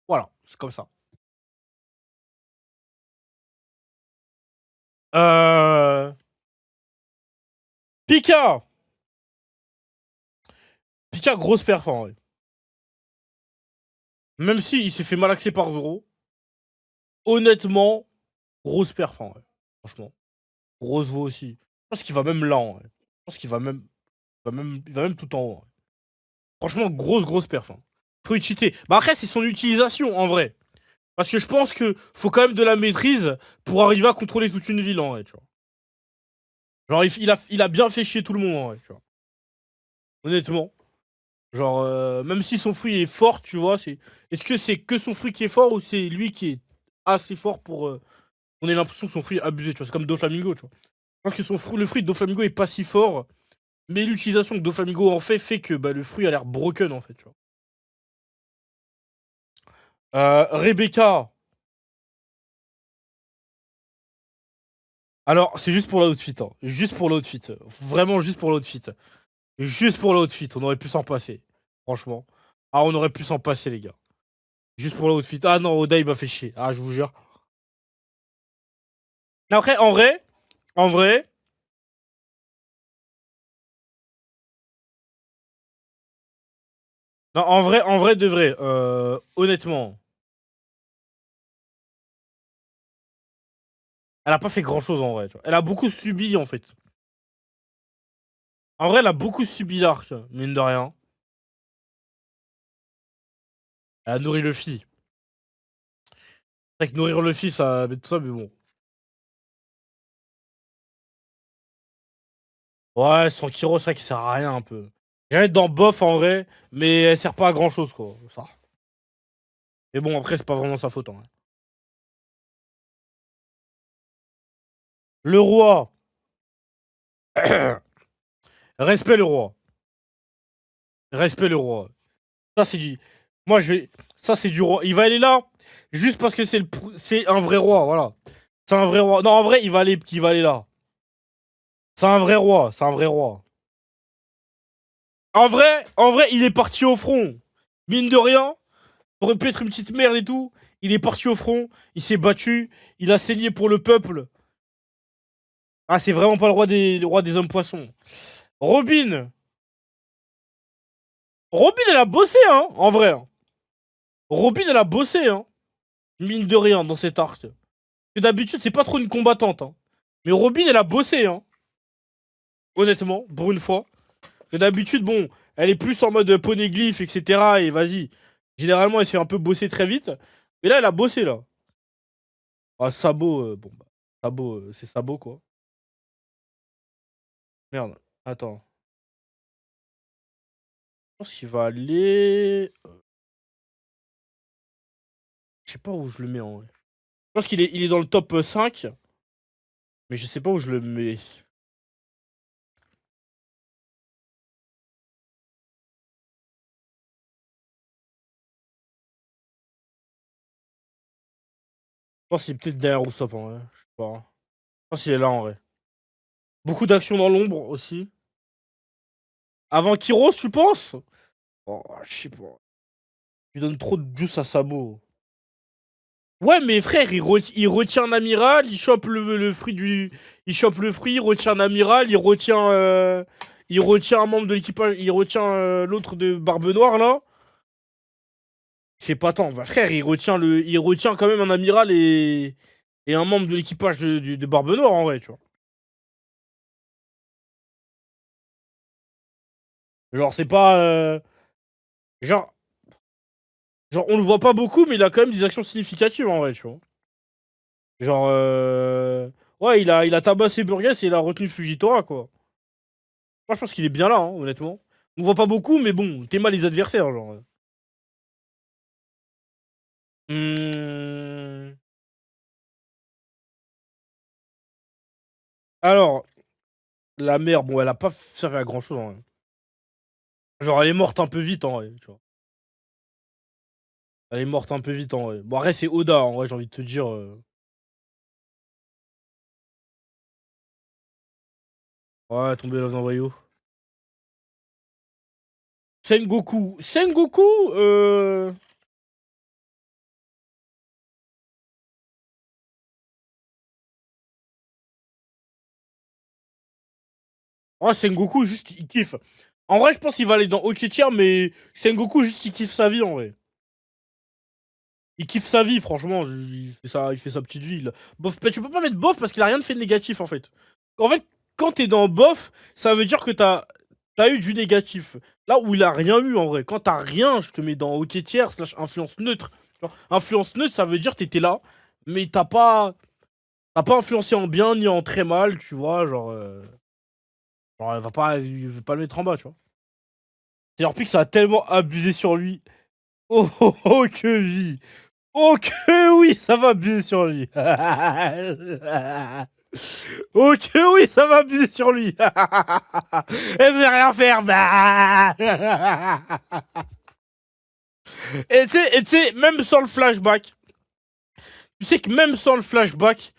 voilà, c'est comme ça. Euh... Pika! Pika, grosse perf en vrai. Même si il s'est fait malaxer par Zoro, honnêtement, grosse perf en vrai. Franchement. Grosse voix aussi. Je pense qu'il va même là en vrai. Je pense qu'il il va même tout en haut, en vrai. Franchement, grosse perf, hein. Faut y cheater. Bah après, c'est son utilisation, en vrai. Parce que je pense que faut quand même de la maîtrise pour arriver à contrôler toute une ville, en vrai, tu vois. Genre, il a bien fait chier tout le monde, en vrai, tu vois. Honnêtement. Genre, même si son fruit est fort, tu vois, c'est... Est-ce que c'est que son fruit qui est fort ou c'est lui qui est assez fort pour... On ait l'impression que son fruit est abusé, tu vois. C'est comme Doflamingo, tu vois. Je pense que le fruit de Doflamingo est pas si fort, mais l'utilisation que Doflamingo en fait que bah, le fruit a l'air broken, en fait, tu vois. Rebecca. Alors, c'est juste pour l'outfit, hein. Juste pour l'outfit. Vraiment juste pour l'outfit. Juste pour l'outfit. On aurait pu s'en passer. Franchement. Ah, on aurait pu s'en passer, les gars. Juste pour l'outfit. Ah non, Oda, il m'a fait chier. Ah, je vous jure. Mais après, en vrai, non, en vrai, de vrai, honnêtement, Elle a pas fait grand chose en vrai, tu vois. Elle a beaucoup subi en fait. En vrai, elle a beaucoup subi l'arc, mine de rien. Elle a nourri Luffy. C'est vrai que nourrir Luffy, ça met tout ça, mais bon. Ouais, sans Kiro, c'est vrai qu'il sert à rien un peu. J'allais dans bof en vrai, mais elle sert pas à grand chose quoi. Ça. Mais bon, après, c'est pas vraiment sa faute. Hein. Le roi. Respect le roi. Respect le roi. Ça, c'est du. Moi, je vais. Ça, c'est du roi. Il va aller là, juste parce que c'est un vrai roi, voilà. C'est un vrai roi. Non, en vrai, il va aller là. C'est un vrai roi, c'est un vrai roi. En vrai, il est parti au front. Mine de rien, aurait pu être une petite merde et tout. Il est parti au front, il s'est battu, il a saigné pour le peuple. Ah, c'est vraiment pas le roi des hommes poissons. Robin. Robin, elle a bossé, hein, en vrai. Robin, elle a bossé, hein. Mine de rien, dans cet arc. Que d'habitude, c'est pas trop une combattante, hein. Mais Robin, elle a bossé, hein. Honnêtement, pour une fois. Que d'habitude, bon, elle est plus en mode poneglyph, etc. Et vas-y. Généralement, elle se fait un peu bosser très vite. Mais là, elle a bossé, là. Ah, sabot, bon, bah, sabot, c'est sabot, quoi. Merde, attends. Je pense qu'il va aller. Je sais pas où je le mets en vrai. Je pense il est dans le top 5. Mais je sais pas où je le mets. Je pense qu'il est peut-être derrière Usopp en vrai. Je sais pas. Je pense qu'il est là en vrai. Beaucoup d'action dans l'ombre aussi. Avant Kyros, tu penses? Oh, je sais pas. Tu donnes trop de juice à Sabo. Ouais, mais frère, il retient un amiral, il chope le fruit du. Il chope le fruit, il retient un amiral, il retient. Il retient un membre de l'équipage, il retient l'autre de Barbe Noire là. C'est pas tant. Bah, frère, il retient quand même un amiral et un membre de l'équipage de Barbe Noire en vrai, tu vois. Genre, c'est pas. Genre, genre, on le voit pas beaucoup, mais il a quand même des actions significatives en vrai, tu vois. Genre, ouais, il a tabassé Burgess et il a retenu Fujitora, quoi. Moi, je pense qu'il est bien là, hein, honnêtement. On le voit pas beaucoup, mais bon, t'es mal les adversaires, genre. Hum, Alors, la mère, bon, elle a pas servi à grand chose, en vrai. Genre, elle est morte un peu vite, en vrai, tu vois. Elle est morte un peu vite, en vrai. Bon, après, c'est Oda, en vrai, j'ai envie de te dire. Ouais, tomber dans un voyou. Sengoku. Sengoku, Ouais, Sengoku, juste, il kiffe. En vrai, je pense qu'il va aller dans Oketier, mais Sengoku, juste, il kiffe sa vie, en vrai. Il kiffe sa vie, franchement. Il fait sa petite vie. Bof, bah, tu peux pas mettre bof parce qu'il a rien de fait de négatif, en fait. En fait, quand t'es dans bof, ça veut dire que t'as eu du négatif. Là où il a rien eu, en vrai. Quand t'as rien, je te mets dans Oketier slash influence neutre. Genre, influence neutre, ça veut dire que t'étais là, mais t'as pas influencé en bien ni en très mal, tu vois, genre... genre, il va pas le mettre en bas, tu vois. C'est genre que ça a tellement abusé sur lui. Oh, oh, oh, que vie. Oh, que oui, ça va abuser sur lui. Oh, que oui, ça va abuser sur lui. Elle veut rien faire. Bah. Et tu sais, même sans le flashback, tu sais que même sans le flashback,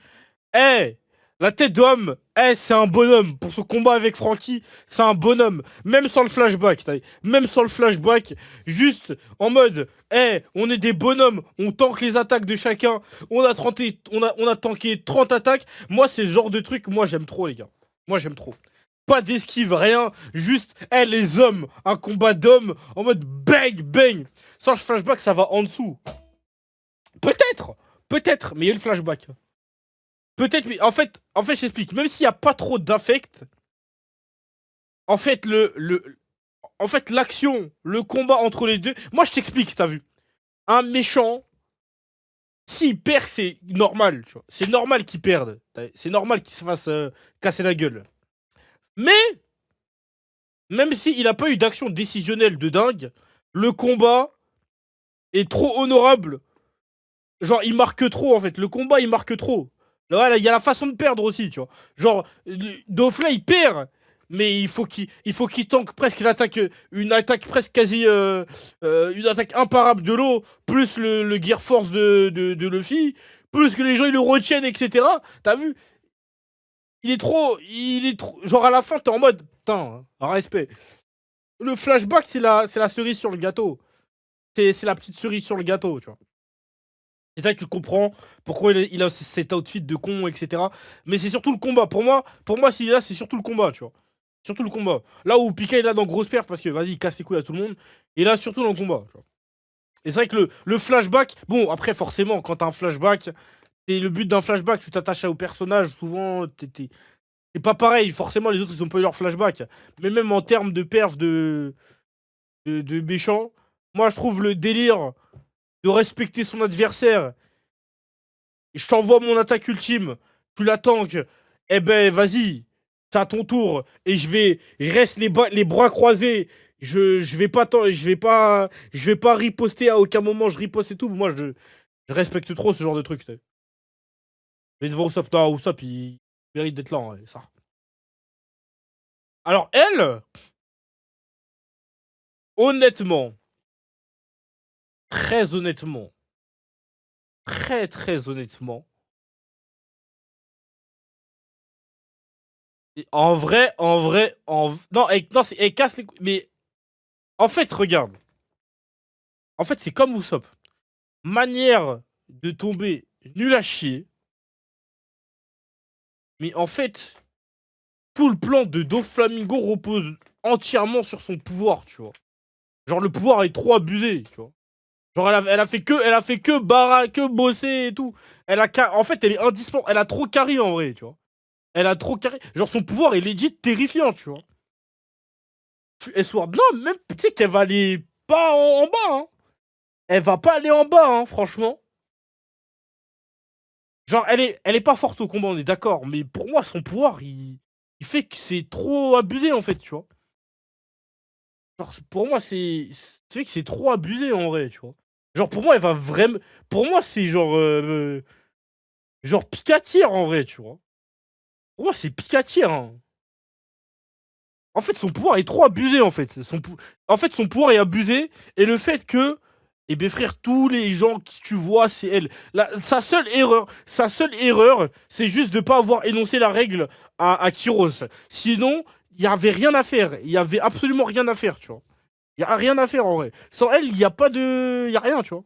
eh, la tête d'homme, c'est un bonhomme. Pour son combat avec Frankie, c'est un bonhomme. Même sans le flashback, même sans le flashback, juste en mode, on est des bonhommes, on tank les attaques de chacun, on a tanké 30 attaques. Moi, c'est ce genre de truc, moi j'aime trop, les gars. Moi, j'aime trop. Pas d'esquive, rien, juste, les hommes, un combat d'hommes, en mode bang, bang. Sans le flashback, ça va en dessous. Peut-être, peut-être, mais il y a le flashback. Peut-être, mais en fait, je t'explique. Même s'il n'y a pas trop d'affect, en fait, en fait, l'action, le combat entre les deux. Moi, je t'explique, t'as vu. Un méchant, s'il perd, c'est normal, tu vois. C'est normal qu'il perde. C'est normal qu'il se fasse casser la gueule. Mais, même s'il n'a pas eu d'action décisionnelle de dingue, le combat est trop honorable. Genre, il marque trop, en fait. Le combat, il marque trop. Là, il y a la façon de perdre aussi, tu vois. Genre, Dofla, il perd, mais il faut qu'il tank presque une attaque presque quasi, une attaque imparable de l'eau, plus le Gear Force de Luffy, plus que les gens, ils le retiennent, etc. T'as vu? Il est trop, genre à la fin, t'es en mode, putain, respect. Le flashback, c'est la cerise sur le gâteau. C'est la petite cerise sur le gâteau, tu vois. C'est ça que tu comprends pourquoi il a cet outfit de con, etc. Mais c'est surtout le combat. Pour moi, s'il est là, c'est surtout le combat, tu vois. Surtout le combat. Là où Pika est là dans grosse perf parce que vas-y, il casse les couilles à tout le monde. Et là, surtout dans le combat, tu vois. Et c'est vrai que le flashback, bon, après, forcément, quand t'as un flashback, c'est le but d'un flashback, tu t'attaches au personnage, souvent, c'est pas pareil. Forcément, les autres, ils ont pas eu leur flashback. Mais même en termes de perf de méchant, moi, je trouve le délire de respecter son adversaire. Je t'envoie mon attaque ultime, tu la tankes, eh ben vas-y, c'est à ton tour. Et je reste les bras croisés. Je vais pas riposter à aucun moment, je riposte et tout. Moi, je respecte trop ce genre de truc. Mais devant Usopp, non, Usopp, il mérite d'être là, ouais, ça. Alors, elle, honnêtement, très honnêtement, très très honnêtement, non, non, elle casse les couilles. Mais en fait, regarde. En fait, c'est comme Usopp. Manière de tomber nul à chier. Mais en fait, tout le plan de Doflamingo repose entièrement sur son pouvoir, tu vois. Genre, le pouvoir est trop abusé, tu vois. Genre, elle a fait que bosser et tout. En fait, elle est indispensable. Elle a trop carry en vrai, tu vois. Elle a trop carry. Genre, son pouvoir est legit terrifiant, tu vois. Sword, non, même, tu sais qu'elle va aller pas en bas, hein. Elle va pas aller en bas, hein, franchement. Genre, elle est pas forte au combat, on est d'accord, mais pour moi, son pouvoir, il fait que c'est trop abusé, en fait, tu vois. Genre, pour moi, c'est fait que c'est trop abusé, en vrai, tu vois. Genre, pour moi, elle va vraiment... Pour moi, c'est genre Pikachu, en vrai, tu vois. Pour moi, c'est Pikachu, hein. En fait, son pouvoir est trop abusé, en fait. En fait, son pouvoir est abusé, et le fait que... Eh bien, frère, tous les gens qui tu vois, c'est elle. Sa seule erreur, c'est juste de pas avoir énoncé la règle à Kyros. Sinon, il y avait rien à faire. Il y avait absolument rien à faire, tu vois. Il y a rien à faire, en vrai. Sans elle, il y a pas de... Il y a rien, tu vois.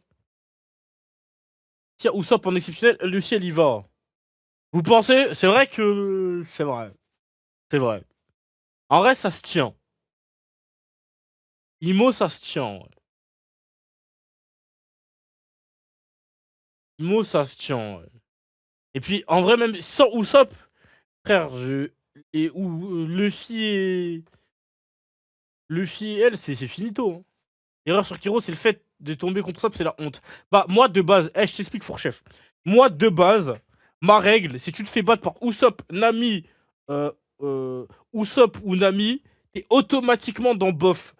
Tiens, Usopp en exceptionnel, le ciel, il va. Vous pensez? C'est vrai que... C'est vrai. C'est vrai. En vrai, ça se tient. Imo, ça se tient, ouais. Imo, ça se tient, ouais. Et puis, en vrai, même sans Usopp, frère, Luffy et... Luffy et elle, c'est finito, hein. L'erreur sur Kiro, c'est le fait de tomber contre Usopp, c'est la honte. Bah, moi, de base, je t'explique, Fourchef. Moi, de base, ma règle, si tu te fais battre par Usopp, Nami, euh, Usopp ou Nami, t'es automatiquement dans bof.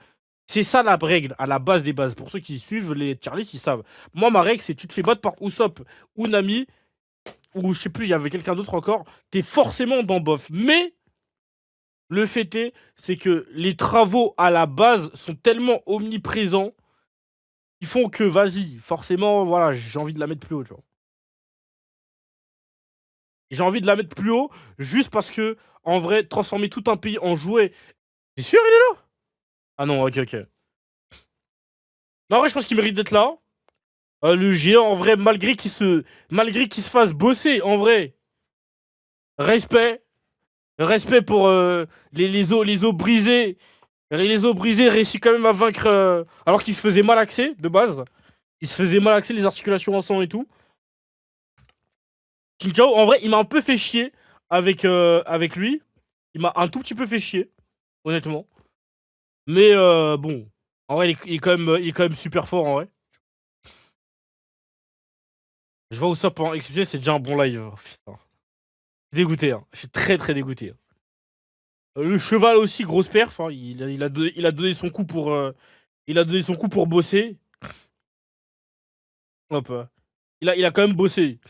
C'est ça la règle, à la base des bases. Pour ceux qui suivent les Charlie, ils savent. Moi, ma règle, c'est tu te fais battre par Usopp ou Nami, ou je sais plus, il y avait quelqu'un d'autre encore, t'es forcément dans bof. Mais le fait est, c'est que les travaux à la base sont tellement omniprésents qu'ils font que, vas-y, forcément, voilà, j'ai envie de la mettre plus haut, tu vois. J'ai envie de la mettre plus haut, juste parce que, en vrai, transformer tout un pays en jouet. T'es sûr, il est là? Ah non, ok, ok. Non, en vrai, je pense qu'il mérite d'être là. Le géant, en vrai, malgré qu'il se fasse bosser, en vrai, respect. Respect pour les os brisés. Les os brisés réussit quand même à vaincre alors qu'il se faisait mal axer de base. Il se faisait mal axer les articulations en sang et tout. King Chao, en vrai, il m'a un peu fait chier avec lui. Il m'a un tout petit peu fait chier, honnêtement. Mais bon, en vrai, il est quand même super fort, en vrai. Je vois où ça pendant XP, c'est déjà un bon live. Putain. Dégoûté, hein. Je suis très très dégoûté, hein. Le cheval aussi, grosse perf, hein. Il a donné son coup pour, il a donné son coup pour bosser. Hop. Il a quand même bossé.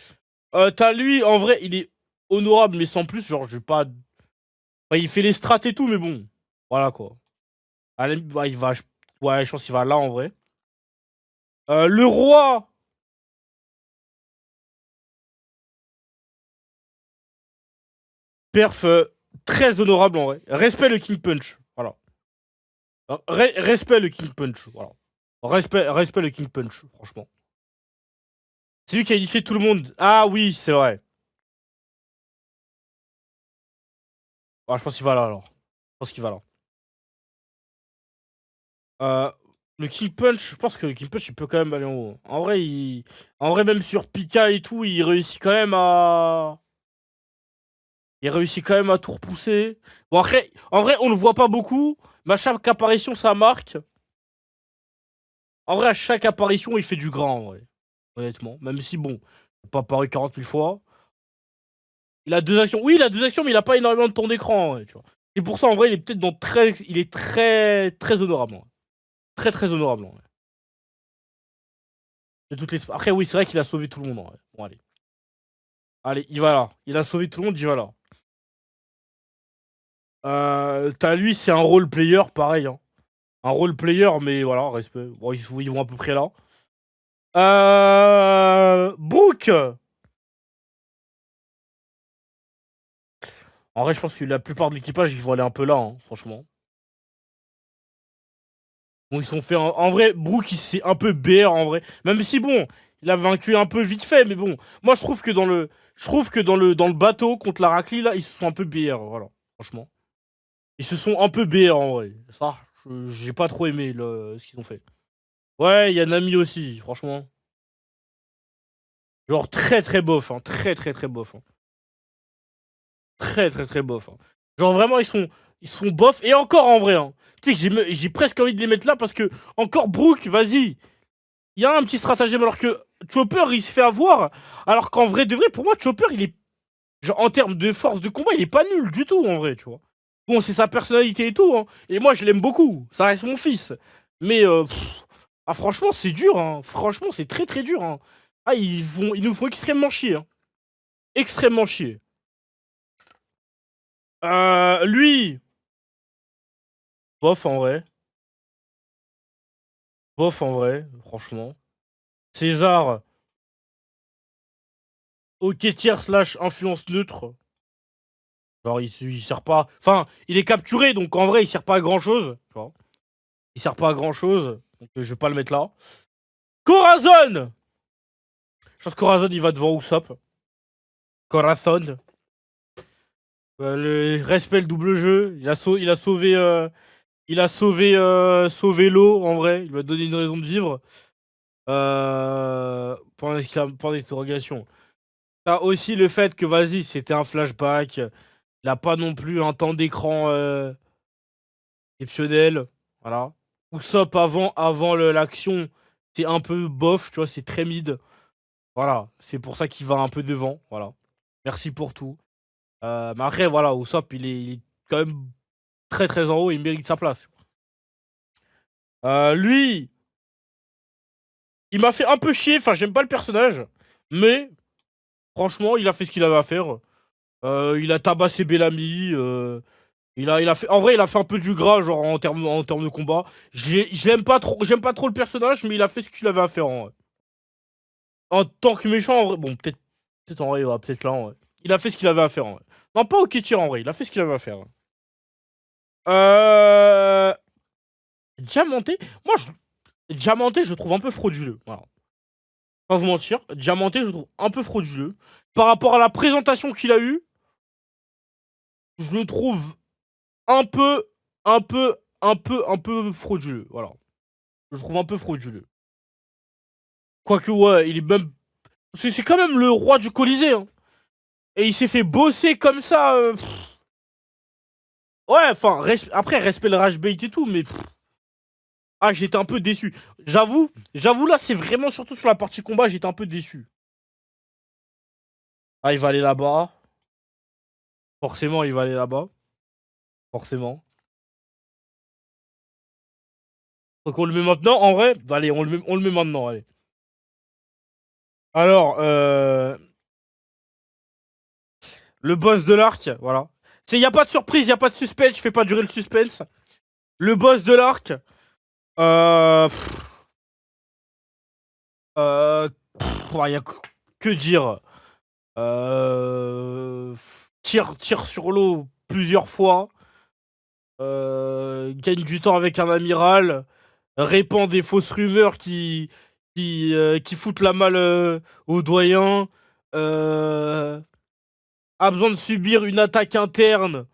T'as lui, en vrai, il est honorable, mais sans plus. Genre, je vais pas. Enfin, il fait les strats et tout, mais bon. Voilà, quoi. Allez, ouais, ouais, je pense qu'il va là, en vrai. Le roi. Perf, très honorable, en vrai. Respect le King Punch. Voilà. Respect le King Punch. Voilà. Respect le King Punch, franchement. C'est lui qui a initié tout le monde. Ah oui, c'est vrai. Ah, je pense qu'il va là, alors. Je pense qu'il va là. Euh, le King Punch, je pense que le King Punch, il peut quand même aller en haut. En vrai, même sur Pika et tout, il réussit quand même à. Il réussit quand même à tout repousser. Bon, après, en vrai, on le voit pas beaucoup. Mais à chaque apparition, ça marque. En vrai, à chaque apparition, il fait du grand, en vrai. Honnêtement. Même si, bon, il n'a pas apparu 40 000 fois. Il a deux actions. Oui, il a deux actions, mais il a pas énormément de temps d'écran, en vrai, tu vois. Et pour ça, en vrai, il est peut-être dans très. Il est très, très honorable, en vrai. Très, très honorable, en vrai. De toutes les... Après, oui, c'est vrai qu'il a sauvé tout le monde, en vrai. Bon, allez. Allez, il va là. Il a sauvé tout le monde, il va là. T'as lui, c'est un role player, pareil, hein. Un role player, mais voilà, respect. Bon, ils vont à peu près là. Brook. En vrai, je pense que la plupart de l'équipage, ils vont aller un peu là, hein, franchement. Bon, ils sont fait. En vrai, Brook, il s'est un peu BR, en vrai. Même si, bon, il a vaincu un peu vite fait, mais bon. Moi, je trouve que dans le bateau contre l'Arachli, là, ils se sont un peu BR, voilà. Franchement. Ils se sont un peu BR, en vrai. Ça, j'ai pas trop aimé ce qu'ils ont fait. Ouais, il y a Nami aussi, franchement. Genre très très bof, hein. Très très très bof, hein. Très très très bof, hein. Genre vraiment ils sont bof. Et encore en vrai, hein. Tu sais que j'ai presque envie de les mettre là parce que encore Brook, vas-y. Il y a un petit stratagème alors que Chopper il s'est fait avoir. Alors qu'en vrai de vrai, pour moi Chopper il est... Genre en termes de force de combat, il est pas nul du tout en vrai, tu vois. Bon, c'est sa personnalité et tout, hein. Et moi je l'aime beaucoup. Ça reste mon fils. Mais ah, franchement c'est dur, hein. Franchement c'est très très dur, hein. Ah ils nous font extrêmement chier, hein. Extrêmement chier. Lui, bof en vrai. Bof en vrai, franchement. César, ok tiers slash influence neutre. Genre, il sert pas. Enfin, il est capturé, donc en vrai, il sert pas à grand chose. Tu vois. Il sert pas à grand chose. Donc, je vais pas le mettre là. Corazon. Je pense que Corazon, il va devant Usopp. Corazon. Le respect le double jeu. Il a sauvé. Il a sauvé, sauvé l'eau, en vrai. Il lui a donné une raison de vivre. Point d'interrogation. T'as aussi le fait que, vas-y, c'était un flashback. Il a pas non plus un temps d'écran exceptionnel. Voilà. Usopp avant l'action, c'est un peu bof, tu vois, c'est très mid. Voilà. C'est pour ça qu'il va un peu devant. Voilà. Merci pour tout. Mais après, voilà, Usopp, il est quand même très très en haut, il mérite sa place. Lui, il m'a fait un peu chier, enfin, j'aime pas le personnage. Mais, franchement, il a fait ce qu'il avait à faire. Il a tabassé Bellamy. Il a fait, en vrai, il a fait un peu du gras, genre en termes de combat. Je l'aime pas trop, j'aime pas trop le personnage, mais il a fait ce qu'il avait à faire en vrai. En tant que méchant, en vrai, bon, peut-être en vrai, il va peut-être là en vrai. Il a fait ce qu'il avait à faire en vrai. Non, pas au Ketir en vrai, il a fait ce qu'il avait à faire. Euh... Diamanté, Diamanté, je le trouve un peu frauduleux. Voilà. Pas vous mentir, Diamanté, je le trouve un peu frauduleux. Par rapport à la présentation qu'il a eue, je le trouve un peu, un peu frauduleux. Voilà. Je le trouve un peu frauduleux. Quoique, ouais, il est même. C'est quand même le roi du Colisée, hein. Et il s'est fait bosser comme ça. Ouais, enfin, après, respect le rage bait et tout, mais. Ah, j'étais un peu déçu. J'avoue, là, c'est vraiment surtout sur la partie combat, j'étais un peu déçu. Ah, il va aller là-bas. Forcément, il va aller là-bas. Forcément. Donc, on le met maintenant, en vrai. Allez, on le met maintenant, allez. Alors, le boss de l'arc, voilà. Y a pas de surprise, y a pas de suspense, je fais pas durer le suspense. Le boss de l'arc, euh, euh, y a que dire. Tire sur l'eau plusieurs fois. Gagne du temps avec un amiral. Répand des fausses rumeurs qui foutent la malle aux doyens. A besoin de subir une attaque interne.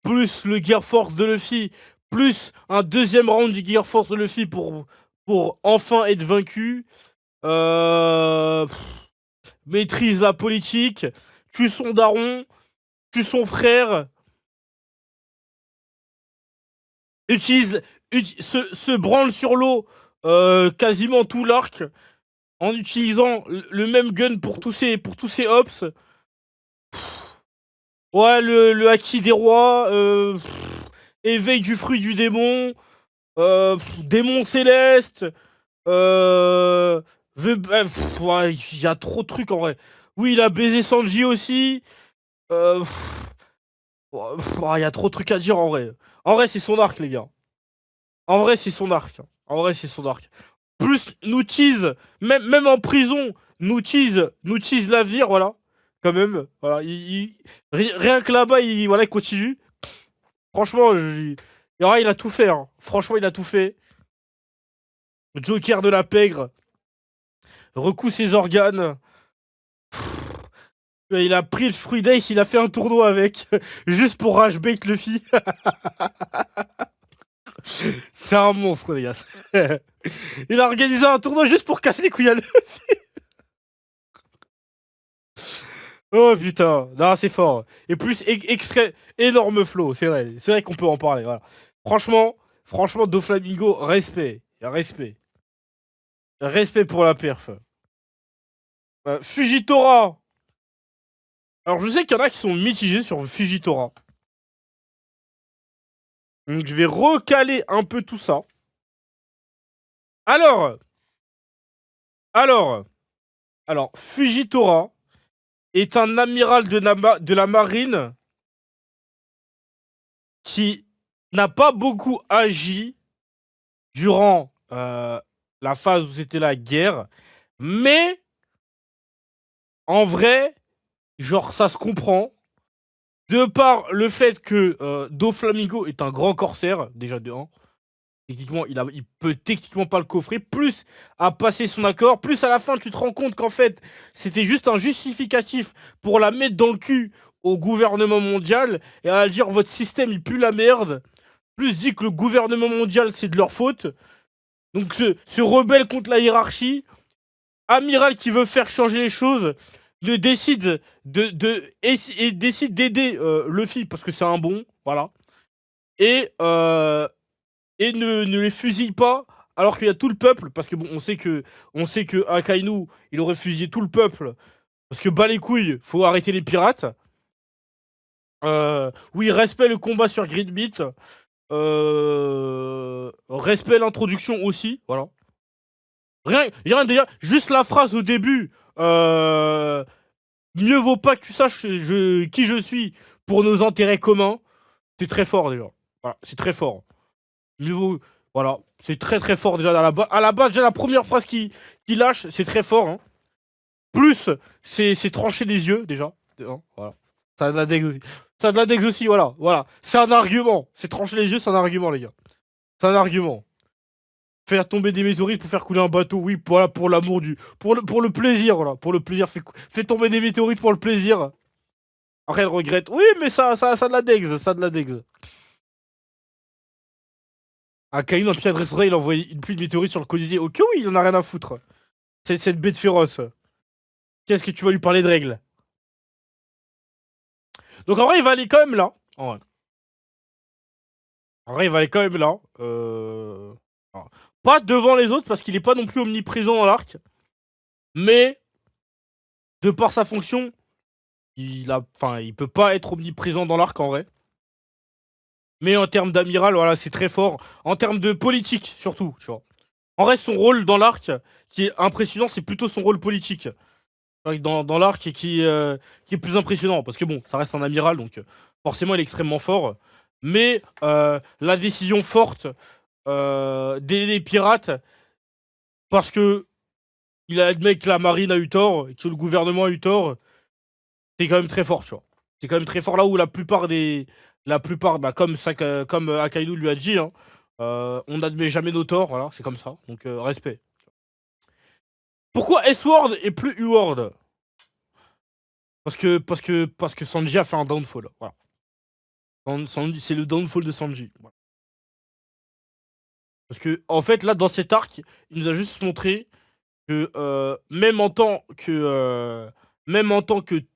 Plus le Gear Force de Luffy. Plus un deuxième round du Gear Force de Luffy pour enfin être vaincu. Euh, Maîtrise la politique. Tue son daron. Tue son frère. Utilise, se branle sur l'eau quasiment tout l'arc en utilisant le même gun pour tous ses hops. Ouais, le haki des rois, éveil du fruit du démon, démon céleste, ouais, il y a trop de trucs en vrai. Oui, il a baisé Sanji aussi. Euh, il y a trop de trucs à dire en vrai. En vrai, c'est son arc, les gars. En vrai, c'est son arc. En vrai, c'est son arc. Plus nous tease, même en prison, nous tease la vire, voilà. Quand même, voilà. Rien que là-bas, voilà, il continue. Franchement, il a tout fait. Hein. Franchement, il a tout fait. Joker de la pègre. Recoue ses organes. Il a pris le fruit d'Ace, il a fait un tournoi avec. Juste pour rage bait Luffy. C'est un monstre, les gars. Il a organisé un tournoi juste pour casser les couilles à Luffy. Oh putain, non, c'est fort. Et plus, extrait, énorme flow, c'est vrai. C'est vrai qu'on peut en parler, voilà. Franchement, Doflamingo, respect. Respect. Respect pour la perf. Fujitora. Alors, je sais qu'il y en a qui sont mitigés sur Fujitora. Donc, je vais recaler un peu tout ça. Alors, alors, Fujitora est un amiral de la marine qui n'a pas beaucoup agi durant la phase où c'était la guerre, mais en vrai, genre ça se comprend, de par le fait que Doflamingo est un grand corsaire, déjà de 1, techniquement il peut techniquement pas le coffrer, plus à passer son accord, plus à la fin tu te rends compte qu'en fait c'était juste un justificatif pour la mettre dans le cul au gouvernement mondial, et à dire votre système il pue la merde, plus dit que le gouvernement mondial c'est de leur faute. Donc ce rebelle contre la hiérarchie, amiral qui veut faire changer les choses, décide et décide d'aider Luffy parce que c'est un bon, voilà. Et ne les fusille pas alors qu'il y a tout le peuple, parce que bon, on sait que Akainu, il aurait fusillé tout le peuple parce que bas les couilles, faut arrêter les pirates. Oui, respect le combat sur Gridbeat. Respect l'introduction aussi, voilà. Rien déjà, juste la phrase au début. Mieux vaut pas que tu saches qui je suis pour nos intérêts communs. C'est très fort déjà. Voilà, c'est très fort. Mieux vaut, voilà, c'est très très fort déjà à la base, déjà la première phrase qu'il lâche, c'est très fort. Hein. Plus, c'est trancher les yeux déjà. Hein, voilà. Ça a de la dégue aussi. Ça a de la dégue aussi, voilà. Voilà. C'est un argument. C'est trancher les yeux, c'est un argument, les gars. C'est un argument. Faire tomber des météorites pour faire couler un bateau, oui, voilà, pour l'amour du. Pour le plaisir, voilà. Pour le plaisir, fait tomber des météorites pour le plaisir. Après, elle regrette. Oui, mais ça a de la dex, ça a de la dex. Ah, Kain, en pied adresse il a envoyé une pluie de météorites sur le Colisée. Ok, oui, il en a rien à foutre. Cette bête féroce. Qu'est-ce que tu vas lui parler de règles? Donc en vrai, il va aller quand même là. En vrai, il va aller quand même là. Alors, pas devant les autres parce qu'il est pas non plus omniprésent dans l'arc. Mais, de par sa fonction, il peut pas être omniprésent dans l'arc en vrai. Mais en termes d'amiral, voilà, c'est très fort. En termes de politique, surtout, tu vois. En vrai, son rôle dans l'arc, qui est impressionnant, c'est plutôt son rôle politique. Dans l'arc qui est plus impressionnant. Parce que bon, ça reste un amiral, donc forcément, il est extrêmement fort. Mais la décision forte d'aider les pirates, parce que il admet que la marine a eu tort, que le gouvernement a eu tort, c'est quand même très fort, tu vois. C'est quand même très fort là où bah, comme Akainu lui a dit, hein, on n'admet jamais nos torts, voilà, c'est comme ça. Donc respect. Pourquoi S-Word et plus U-Word? Parce que Sanji a fait un downfall. Voilà. C'est le downfall de Sanji. Voilà. Parce que, en fait, là, dans cet arc, il nous a juste montré que même en tant que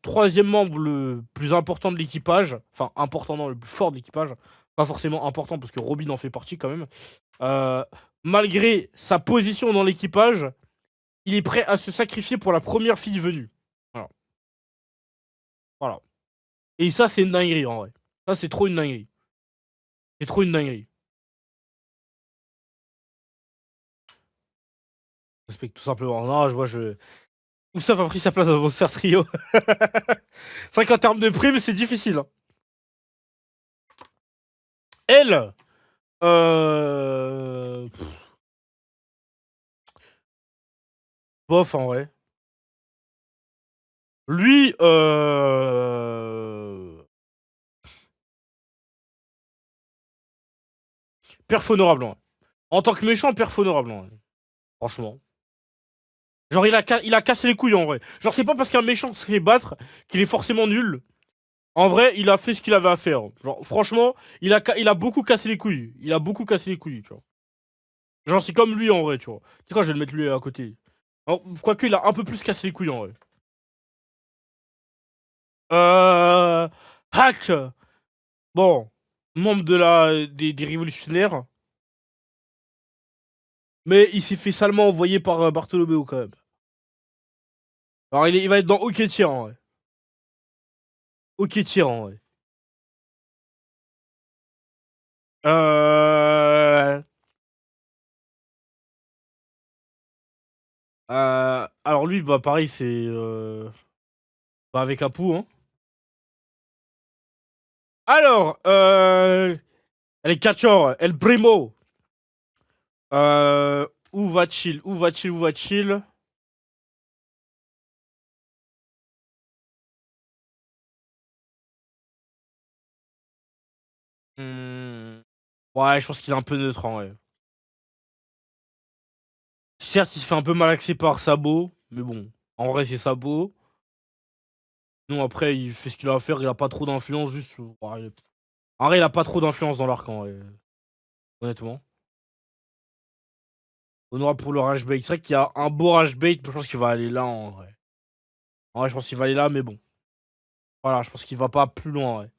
troisième membre le plus important de l'équipage, enfin important non, le plus fort de l'équipage, pas forcément important parce que Robin en fait partie quand même, euh, malgré sa position dans l'équipage, il est prêt à se sacrifier pour la première fille venue. Voilà. Voilà. Et ça, c'est une dinguerie en vrai. Ça, c'est trop une dinguerie. C'est trop une dinguerie. Je respecte tout simplement. Non, je vois, Usopp a pris sa place dans Monster Trio. C'est vrai qu'en termes de primes, c'est difficile, hein. Elle, euh... bof en vrai. Lui, perf honorable, ouais. En tant que méchant, perf honorable, ouais. Franchement. Genre, il a cassé les couilles en vrai. Genre, c'est pas parce qu'un méchant se fait battre qu'il est forcément nul. En vrai, il a fait ce qu'il avait à faire. Genre, franchement, il a beaucoup cassé les couilles. Il a beaucoup cassé les couilles, tu vois. Genre, c'est comme lui en vrai, tu vois. Tu sais quoi, je vais le mettre lui à côté. Quoique, il a un peu plus cassé les couilles en vrai. Hack! Bon, membre des révolutionnaires. Mais il s'est fait salement envoyer par Bartholoméo quand même. Alors, il va être dans OK Tier en vrai. OK Tier en vrai. Euh... alors lui, bah pareil, c'est bah, avec Apu, hein. Alors, El Cachor, El Primo. Où va-t-il? Où va-t-il? Où va-t-il? Hmm. Ouais, je pense qu'il est un peu neutre en vrai. Certes, il se fait un peu malaxer par Sabo, mais bon, en vrai, c'est Sabo. Non, après, il fait ce qu'il a à faire, il a pas trop d'influence, juste. Ouais, en vrai, il a pas trop d'influence dans l'arc, en vrai, honnêtement. Honorable pour le rage bait. C'est vrai qu'il y a un beau rage bait, mais je pense qu'il va aller là, en vrai. En vrai, je pense qu'il va aller là, mais bon. Voilà, je pense qu'il va pas plus loin, ouais.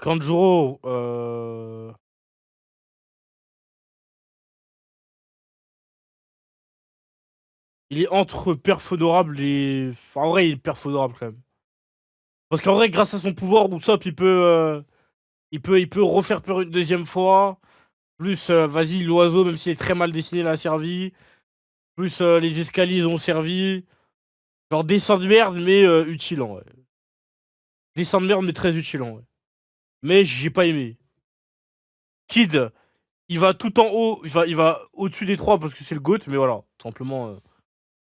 Kanjuro, il est entre perf honorable et. Enfin, en vrai, il est perf honorable quand même. Parce qu'en vrai, grâce à son pouvoir, Usopp, il peut refaire peur une deuxième fois. Plus, vas-y, l'oiseau, même s'il est très mal dessiné, l'a servi. Plus, les escaliers ils ont servi. Genre, dessin de merde, mais utile en vrai. Dessin de merde, mais très utile en vrai. Mais j'ai pas aimé. Kid, il va tout en haut, il va au-dessus des trois parce que c'est le GOAT, mais voilà, tout simplement,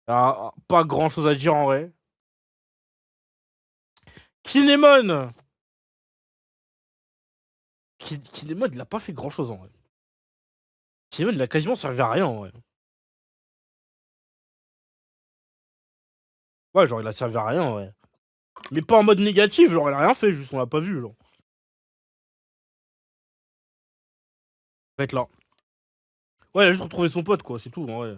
pas grand chose à dire en vrai. Kinemon! Kinemon, il a pas fait grand chose en vrai. Kinemon, il a quasiment servi à rien en vrai. Ouais, genre, il a servi à rien en vrai. Mais pas en mode négatif, genre, il a rien fait, juste on l'a pas vu, genre. Va être là. Ouais, il a juste retrouvé son pote, quoi, c'est tout en vrai.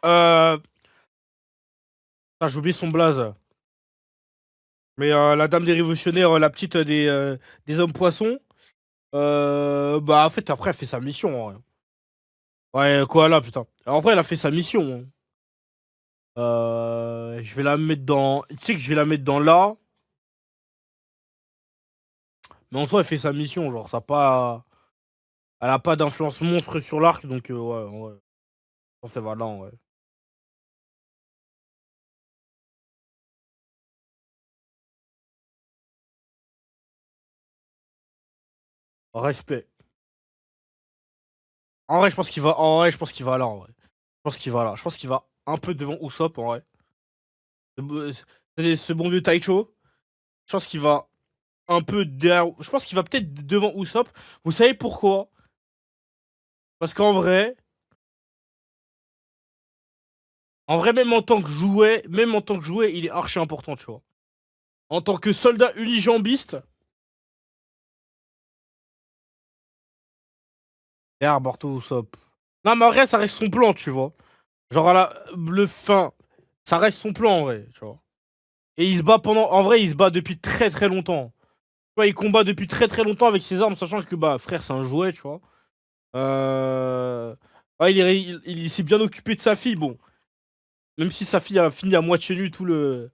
J'ai oublié son blaze. Mais la dame des révolutionnaires, la petite des hommes poissons, bah en fait après elle fait sa mission. Ouais, ouais quoi là putain. En vrai elle a fait sa mission. Hein. Je vais la mettre dans. Tu sais que je vais la mettre dans là. Mais en soi elle fait sa mission, genre ça a pas. Elle a pas d'influence monstre sur l'arc, donc ouais. Je pense qu'elle va là, ouais. Respect. En vrai, je pense qu'il va. En vrai, je pense qu'il va là, en vrai. Je pense qu'il va là. Je pense qu'il va un peu devant Usopp, en vrai. Ce bon vieux Taicho. Je pense qu'il va un peu derrière. Je pense qu'il va peut-être devant Usopp. Vous savez pourquoi? Parce qu'en vrai. En vrai, même en tant que jouet, il est archi important, tu vois. En tant que soldat unijambiste, derrière Barto Usopp. Non, mais en vrai, ça reste son plan, tu vois. Genre, à le fin, ça reste son plan, en vrai, tu vois. Et il se bat pendant. En vrai, il se bat depuis très très longtemps. Tu vois, il combat depuis très très longtemps avec ses armes, sachant que, bah, frère, c'est un jouet, tu vois. Ouais, il s'est bien occupé de sa fille, bon. Même si sa fille a fini à moitié nue tout le.